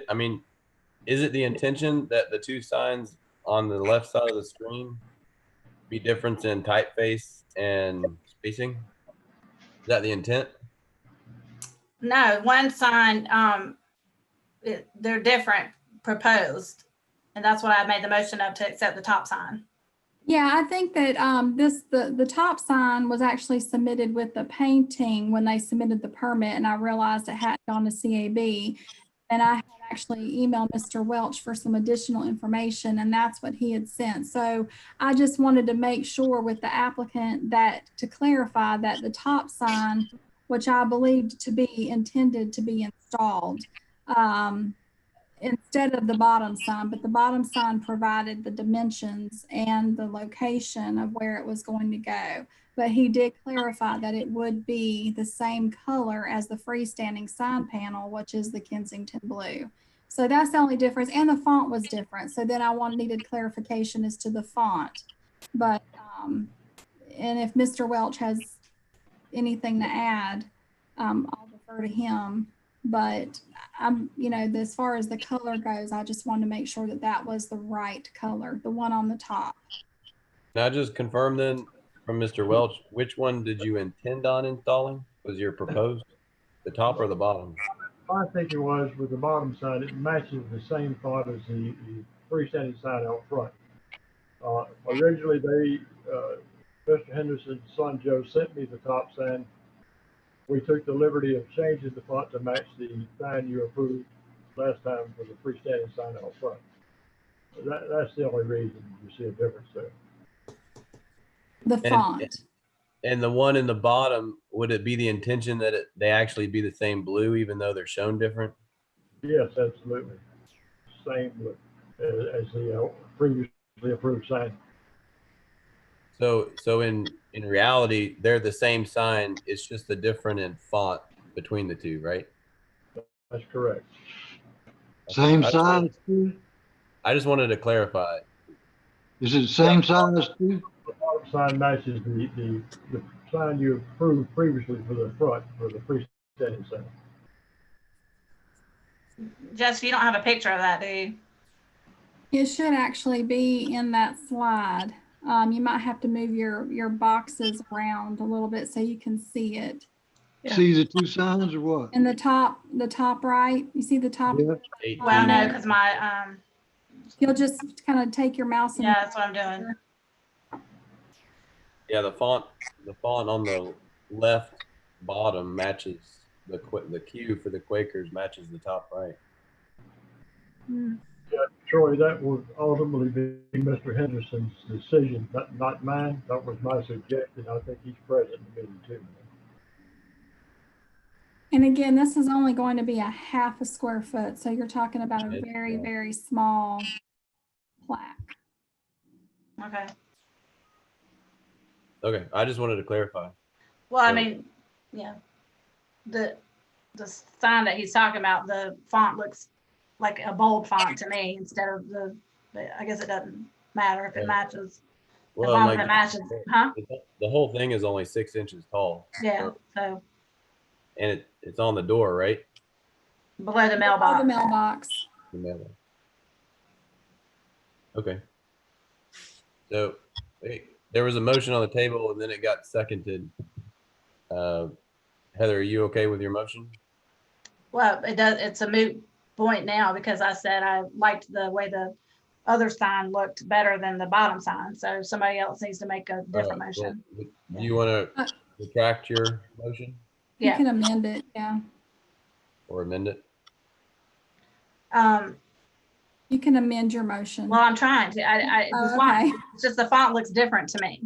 is it the intention that the two signs on the left side of the screen be different in typeface and spacing? Is that the intent? No, one sign, they're different proposed. And that's what I made the motion of, to accept the top sign. Yeah, I think that the top sign was actually submitted with the painting when they submitted the permit, and I realized it hadn't gone to CAB. And I had actually emailed Mr. Welch for some additional information, and that's what he had sent. So I just wanted to make sure with the applicant to clarify that the top sign, which I believed to be intended to be installed, instead of the bottom sign, but the bottom sign provided the dimensions and the location of where it was going to go. But he did clarify that it would be the same color as the freestanding sign panel, which is the Kensington Blue. So that's the only difference. And the font was different. So then I needed clarification as to the font. But, and if Mr. Welch has anything to add, I'll defer to him. But as far as the color goes, I just wanted to make sure that that was the right color, the one on the top. Can I just confirm then from Mr. Welch, which one did you intend on installing? Was your proposed the top or the bottom? I think it was with the bottom side. It matches the same font as the freestanding sign out front. Originally, Mr. Henderson's son Joe sent me the top sign. We took the liberty of changing the font to match the sign you approved last time for the freestanding sign out front. That's the only reason you see a difference there. The font. And the one in the bottom, would it be the intention that they actually be the same blue, even though they're shown different? Yes, absolutely. Same look as the previously approved sign. So in reality, they're the same sign. It's just the different in font between the two, right? That's correct. Same size too? I just wanted to clarify. Is it the same size too? The bottom sign matches the sign you approved previously for the front, for the freestanding sign. Jess, you don't have a picture of that, do you? It should actually be in that slide. You might have to move your boxes around a little bit so you can see it. Yeah. See the two signs or what? In the top right, you see the top? Yeah. 18. Well, no, because my, You'll just kind of take your mouse and. yeah, that's what I'm doing. Yeah, the font on the left bottom matches the Q for the Quakers matches the top right. Troy, that would ultimately be Mr. Henderson's decision, not mine. That was my suggestion. I think he's present in the meeting too. And again, this is only going to be a half a square foot, so you're talking about a It's very, small. very small plaque. Okay. Okay, I just wanted to clarify. Well, I So- mean, yeah. The sign that he's talking about, the font looks like a bold font to me instead of but I guess it doesn't matter if it Yeah. matches. As Well, long like as it matches, huh? the whole thing is only 6 inches tall. Yeah, So- so and it's on the door, right? below the Below mailbox. the mailbox. The mailbox. Okay. So there was a motion on the table and then it got seconded. Heather, are you okay with your motion? Well, it's a moot point now because I said I liked the way the other sign looked better than the bottom sign. So somebody else needs to make a different All right, well, motion. do you want to retract your motion You Yeah. can amend it, yeah. or amend it? You can amend your motion. Well, I'm trying to. Oh, the font, okay. it's just the font looks different to me.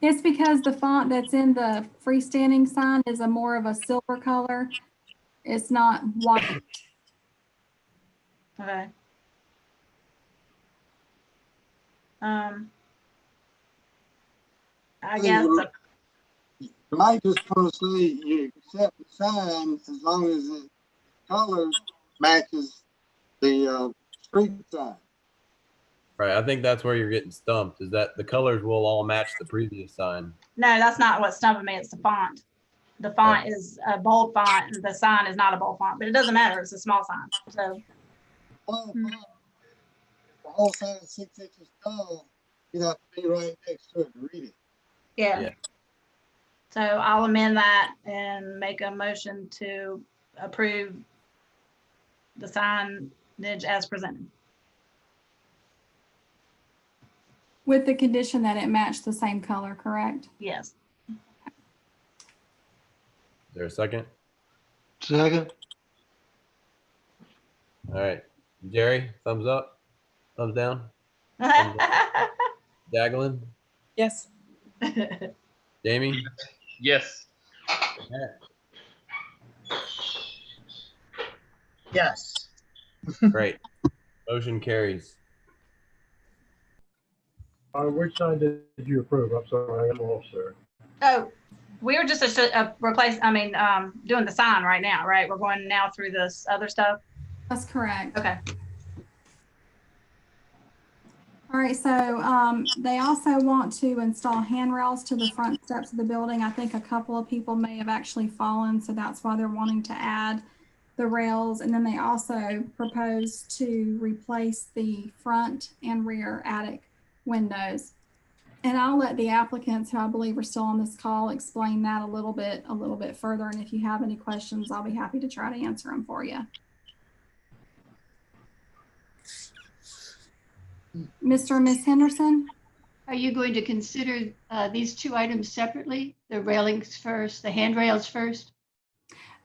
It's because the font that's in the freestanding sign is a more of a silver color. It's not white. Okay. I guess. You might just want to say you accept the sign as long as the color matches the street sign. Right. I think that's where you're getting stumped, is that the colors will all match the previous sign. No, that's not what's stumping me. It's the font. The font is a bold font and the sign is not a bold font, but it doesn't matter. It's a small sign. So Well, the whole sign is 6 inches tall. You have to be right next to it to read it. yeah. Yeah. So I'll amend that and make a motion to approve the signage as presented. With the condition that it matched the same color, correct? Yes. Is there a second? Second. All right. Jerry, thumbs up, thumbs down. Jacqueline, Yes. Jamie, Yes. Matt. Yes. Great. Motion carries. Which sign did you approve? I'm sorry, I got lost there. Oh, we were just doing the sign right now, right? We're going now through this other stuff. That's correct. Okay. All right, so they also want to install handrails to the front steps of the building. I think a couple of people may have actually fallen, so that's why they're wanting to add the rails. And then they also propose to replace the front and rear attic windows. And I'll let the applicants, who I believe are still on this call, explain that a little bit further. And if you have any questions, I'll be happy to try to answer them for you. Mr. and Ms. Henderson? Are you going to consider these two items separately? The railings first, the handrails first?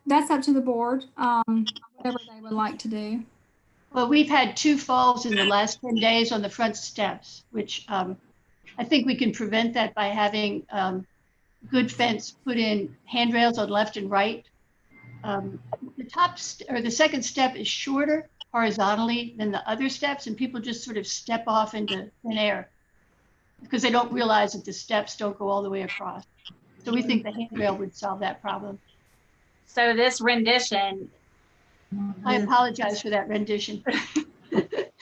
That's up to the board, whatever they would like to do. Well, we've had 2 falls in the last 10 days on the front steps, which I think we can prevent that by having good fence put in handrails on left and right. The second step is shorter horizontally than the other steps, and people just sort of step off into thin air because they don't realize that the steps don't go all the way across. So we think the handrail would solve that problem. So this rendition, I apologize for that rendition.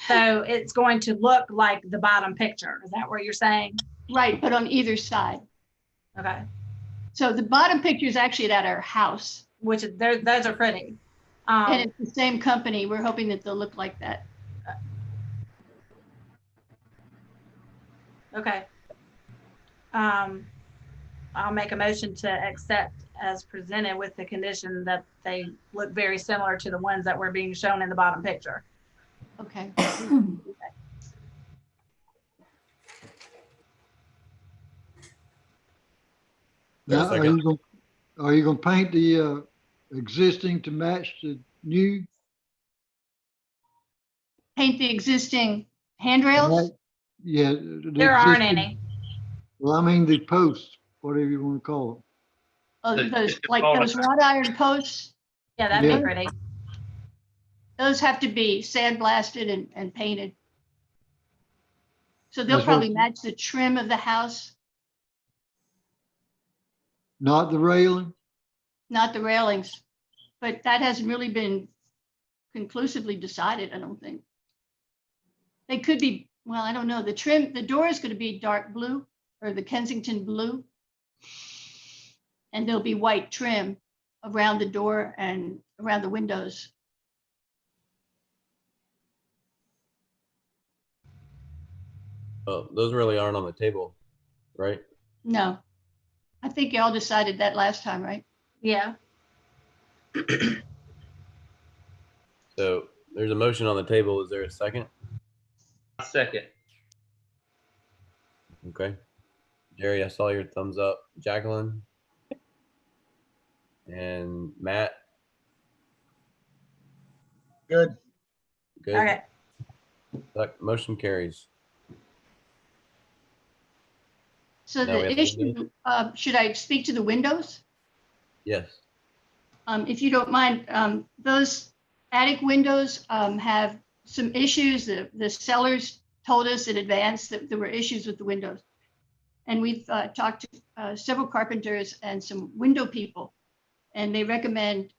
so it's going to look like the bottom picture. Is that what you're saying? Right, but on either side. Okay. So the bottom picture is actually at our house, Which those are pretty. and it's the same company. We're hoping that they'll look like that. Okay. I'll make a motion to accept as presented with the condition that they look very similar to the ones that were being shown in the bottom picture. Okay. Now, Second. are you gonna paint the existing to match the new? Paint the existing handrails? Yeah. There aren't any. Well, I mean, the posts, whatever you want to call them. Oh, The- those wrought iron posts, Yeah, that'd Yeah. be pretty. those have to be sandblasted and painted. So they'll That's what- probably match the trim of the house, Not the railing? not the railings. But that hasn't really been conclusively decided, I don't think. They could be, well, I don't know. The trim, the door is going to be dark blue or the Kensington blue. And there'll be white trim around the door and around the windows. Oh, those really aren't on the table, right? No, I think y'all decided that last time, right? Yeah. So there's a motion on the table. Is there a second? Second. Okay. Jerry, I saw your thumbs up. Jacqueline? And Matt? Good. Good. Okay. Motion carries. So Now we the have the issue, should I speak to the windows? Yes. If you don't mind, those attic windows have some issues. The sellers told us in advance that there were issues with the windows. And we've talked to several carpenters and some window people, and they recommend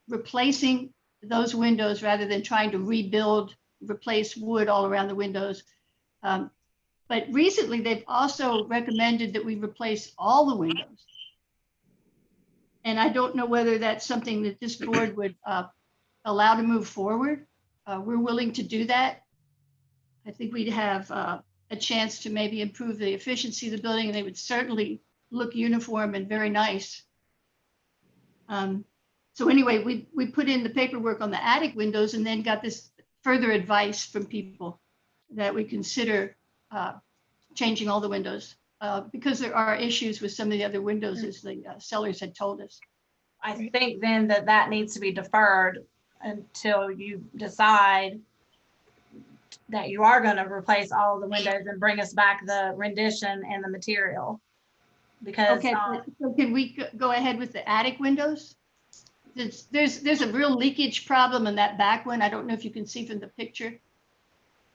replacing those windows rather than trying to replace wood all around the windows. But recently, they've also recommended that we replace all the windows. And I don't know whether that's something that this board would allow to move forward. We're willing to do that. I think we'd have a chance to maybe improve the efficiency of the building, and they would certainly look uniform and very nice. So anyway, we put in the paperwork on the attic windows and then got this further advice from people that we consider changing all the windows because there are issues with some of the other windows, as the sellers had told us. I think then that needs to be deferred until you decide that you are going to replace all the windows and bring us back the rendition and the material. Because Okay, so can we go ahead with the attic windows? There's a real leakage problem in that back one. I don't know if you can see from the picture.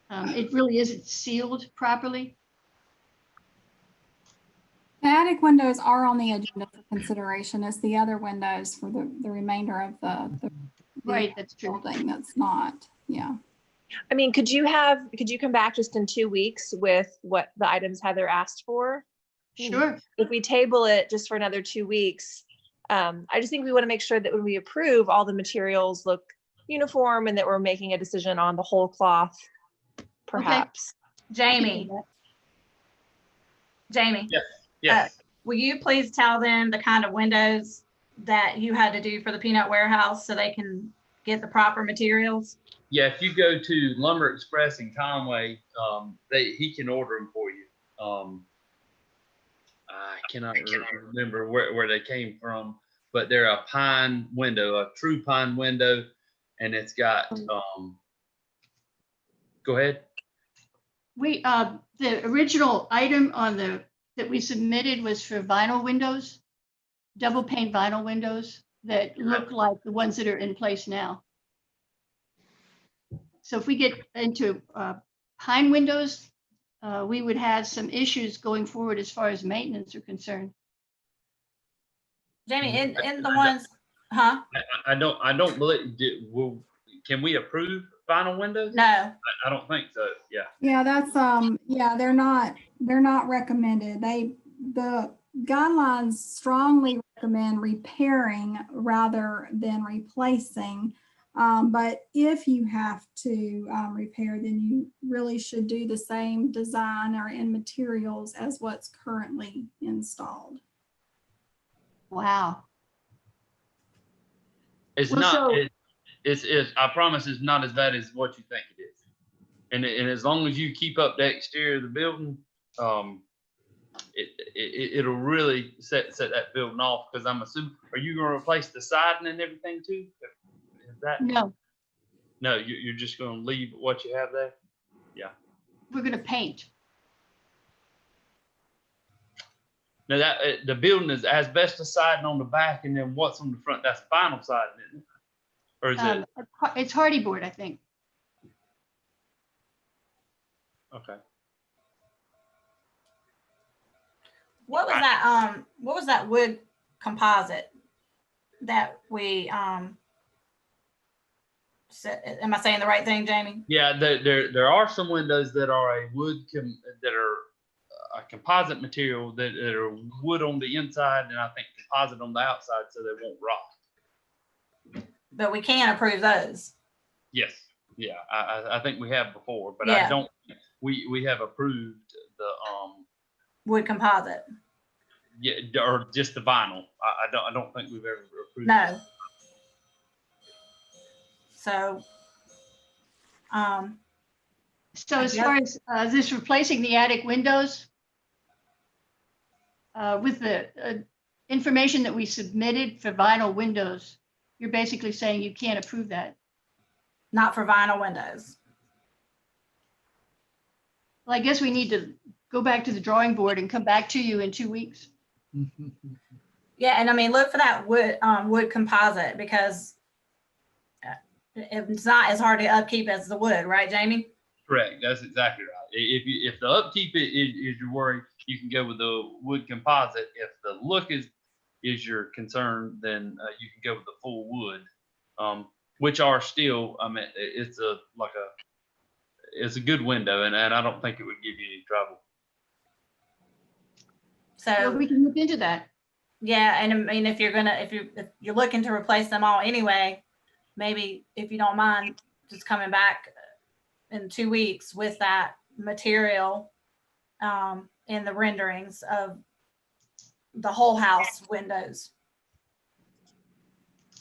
It really isn't sealed properly. The attic windows are on the agenda for consideration as the other windows for the remainder of the Right, that's true. building. That's not, yeah. I mean, could you come back just in 2 weeks with what the items Heather asked for? Sure. If we table it just for another 2 weeks, I just think we want to make sure that when we approve, all the materials look uniform and that we're making a decision on the whole cloth, perhaps. Jamie. Yes. Will you please tell them the kind of windows that you had to do for the peanut warehouse so they can get the proper materials? Yeah, if you go to Lumber Express in Conway, he can order them for you. I cannot remember where they came from, but they're a pine window, a true pine window, and it's got. Go ahead. The original item that we submitted was for vinyl windows, double pane vinyl windows that look like the ones that are in place now. So if we get into pine windows, we would have some issues going forward as far as maintenance are concerned. Jamie, in the ones, huh? I don't believe. Can we approve vinyl windows? No. I don't think so. Yeah. Yeah, that's yeah, they're not recommended. The guidelines strongly recommend repairing rather than replacing But if you have to repair, then you really should do the same design or in materials as what's currently installed. Wow. It's Well, not. so- It's. I promise, it's not as bad as what you think it is. And as long as you keep up the exterior of the building, it'll really set that building off. Because I'm assuming, are you going to replace the siding and everything too? Is that No, no? You're just going to leave what you have there. Yeah. we're going to paint. Now that the building is asbestos siding on the back, and then what's on the front? That's vinyl siding, isn't it? Or is it? It's hardy board, I think. Okay. What was that wood composite that we am I saying the right thing, Jamie? Yeah, there are some windows that are a wood that are a composite material that are wood on the inside, and I think composite on the outside, so they won't rot. But we can approve those. Yes, yeah, I think we have before, but Yeah. I don't. We have approved the Wood composite. yeah, or just the vinyl. I don't think we've ever approved. No. So, So as far as this replacing the attic windows, with the information that we submitted for vinyl windows, you're basically saying you can't approve that. not for vinyl windows. Well, I guess we need to go back to the drawing board and come back to you in 2 weeks. Yeah, and I mean, look for that wood composite because it's not as hard to upkeep as the wood, right, Jamie? Correct. That's exactly right. If the upkeep is your worry, you can go with the wood composite. If the look is your concern, then you can go with the full wood, which are still. I mean, it's a good window, and I don't think it would give you any trouble. So Well, we can look into that. yeah, and I mean, if you're looking to replace them all anyway, maybe if you don't mind just coming back in 2 weeks with that material in the renderings of the whole house windows.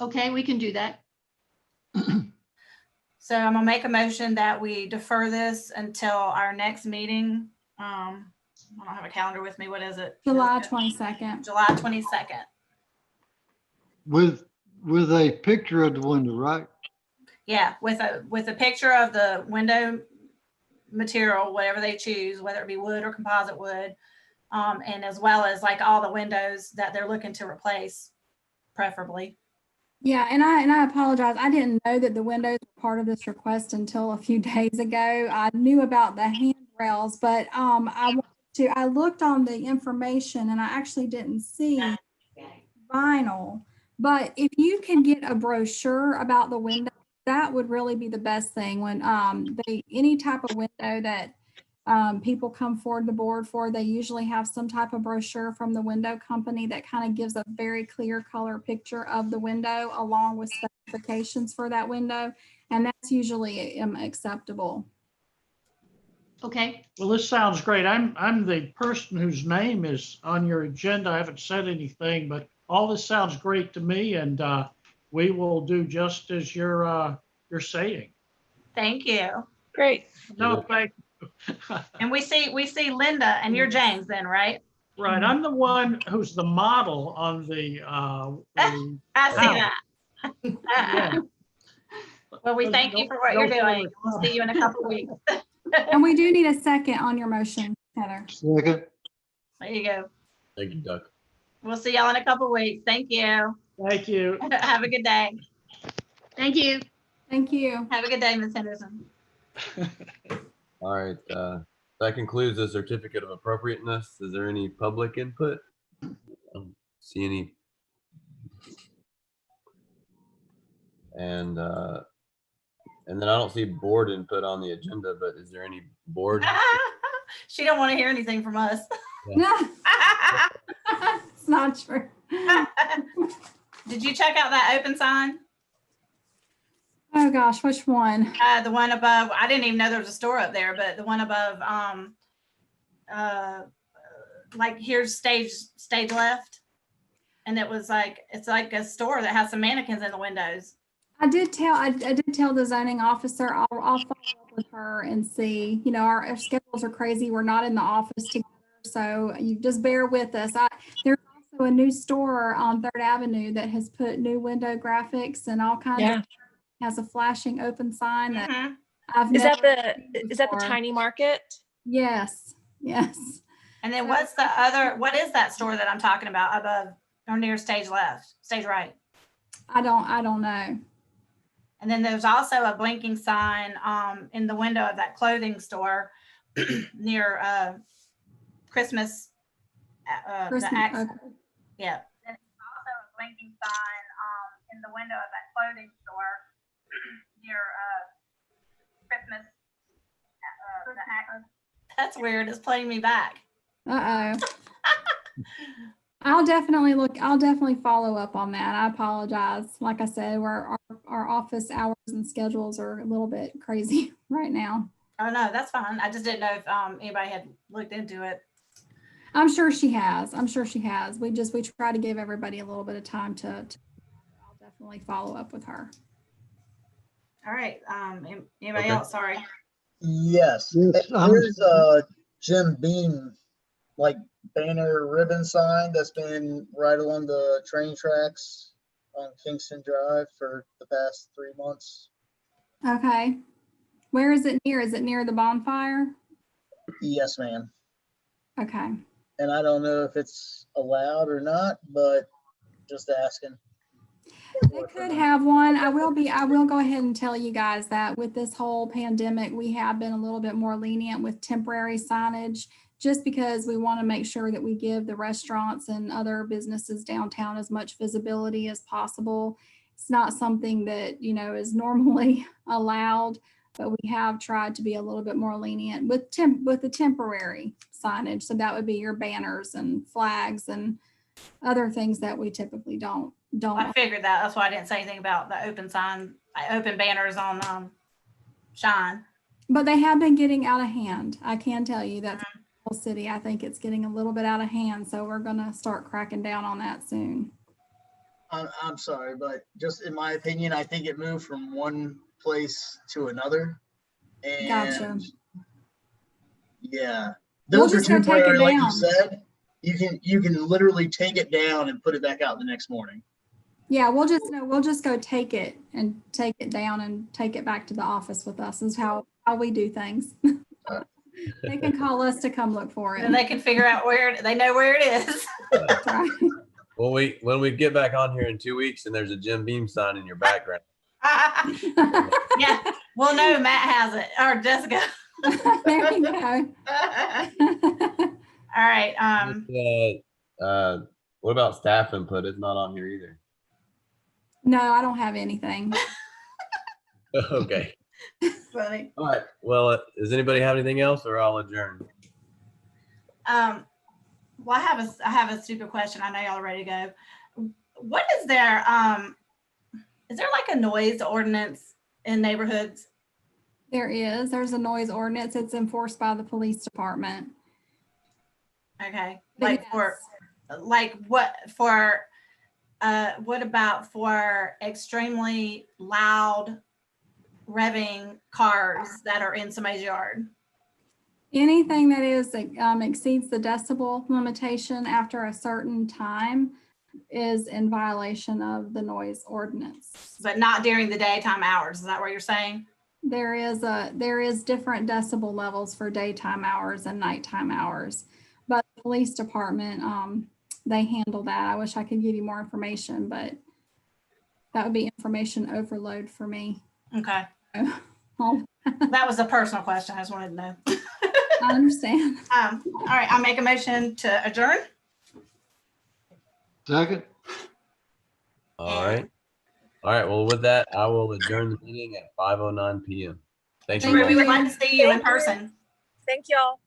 Okay, we can do that. So I'm gonna make a motion that we defer this until our next meeting. I don't have a calendar with me. What is it? July 22nd. July 22nd. With a picture of the window, right? Yeah, with a picture of the window material, whatever they choose, whether it be wood or composite wood, and as well as like all the windows that they're looking to replace, preferably. Yeah, and I apologize. I didn't know that the windows were part of this request until a few days ago. I knew about the handrails, but I looked on the information and I actually didn't see vinyl. But if you can get a brochure about the window, that would really be the best thing. When any type of window that people come forward the board for, they usually have some type of brochure from the window company that kind of gives a very clear color picture of the window along with specifications for that window. And that's usually acceptable. Okay, Well, this sounds great. I'm the person whose name is on your agenda. I haven't said anything, but all this sounds great to me, and we will do just as you're saying. Thank you. Great. No, thank And we see Linda, and you're James then, right? Right, I'm the one who's the model on the I see Wow. that. yeah. Well, we thank you for what you're doing. We'll see you in a couple weeks. And we do need a second on your motion, Heather. Second. There you go. Thank you, Doug. We'll see y'all in a couple weeks. Thank you. Thank you. Have a good day. thank you. Thank you. Have a good day, Ms. Henderson. All right, that concludes the certificate of appropriateness. Is there any public input? I don't see any. And then I don't see board input on the agenda, but is there any board? She don't want to hear anything from us. It's not true. Did you check out that open sign? Oh gosh, which one? The one above, I didn't even know there was a store up there, but the one above, like here's stage left. And it was like, it's like a store that has some mannequins in the windows. I did tell the zoning officer, I'll follow up with her and see, you know, our schedules are crazy. We're not in the office together. So you just bear with us. There's also a new store on Third Avenue that has put new window graphics and all kinds of, has a flashing open sign that I've Is never that seen the before. tiny market? Yes, yes. And then what is that store that I'm talking about above or near stage right? I don't know. And then there's also a blinking sign in the window of that clothing store near Christmas. Christmas, okay. Yeah. And there's also a blinking sign in the window of that clothing store near Christmas. That's weird. It's playing me back. Uh-oh. I'll definitely follow up on that. I apologize. Like I said, our office hours and schedules are a little bit crazy right now. Oh no, that's fine. I just didn't know if anybody had looked into it. I'm sure she has. We try to give everybody a little bit of time to I'll definitely follow up with her. All right. Anybody else? Sorry. Yes. Here's Jim Beam, like banner ribbon sign that's been right along the train tracks on Kingston Drive for the past 3 months. Okay. Where is it near? Is it near the bonfire? Yes, ma'am. Okay. And I don't know if it's allowed or not, but just asking. They could have one. I will go ahead and tell you guys that with this whole pandemic, we have been a little bit more lenient with temporary signage, just because we want to make sure that we give the restaurants and other businesses downtown as much visibility as possible. It's not something that, you know, is normally allowed, but we have tried to be a little bit more lenient with the temporary signage. So that would be your banners and flags and other things that we typically don't. I figured that. That's why I didn't say anything about the open banners on Shine. But they have been getting out of hand. I can tell you that the whole city, I think it's getting a little bit out of hand. So we're going to start cracking down on that soon. I'm sorry, but just in my opinion, I think it moved from one place to another. And Gotcha. Yeah, We'll those are just go take it temporary, like you down. said. You can literally take it down and put it back out the next morning. Yeah, we'll just go take it down and take it back to the office with us. Is how we do things. They can call us to come look for it. And they can figure out they know where it is. That's right. Well, when we get back on here in 2 weeks and there's a Jim Beam sign in your background. Yeah, well, no, Matt has it, or Jessica. There you go. All right. What about staff input? It's not on here either. No, I don't have anything. Okay. Funny. All right. Well, does anybody have anything else, or I'll adjourn? Well, I have a stupid question. I know y'all are ready to go. What is there? Is there like a noise ordinance in neighborhoods? There's a noise ordinance. It's enforced by the police department. Okay. Yes. What about for extremely loud revving cars that are in somebody's yard? Anything that exceeds the decibel limitation after a certain time is in violation of the noise ordinance. But not during the daytime hours. Is that what you're saying? There is different decibel levels for daytime hours and nighttime hours, but the police department, they handle that. I wish I could give you more information, but that would be information overload for me. Okay. That was a personal question. I just wanted to know. I understand. All right. I'll make a motion to adjourn. Second. All right. Well, with that, I will adjourn the meeting at 5:09 p.m. Thank you. We would like to see you in person. Thank y'all.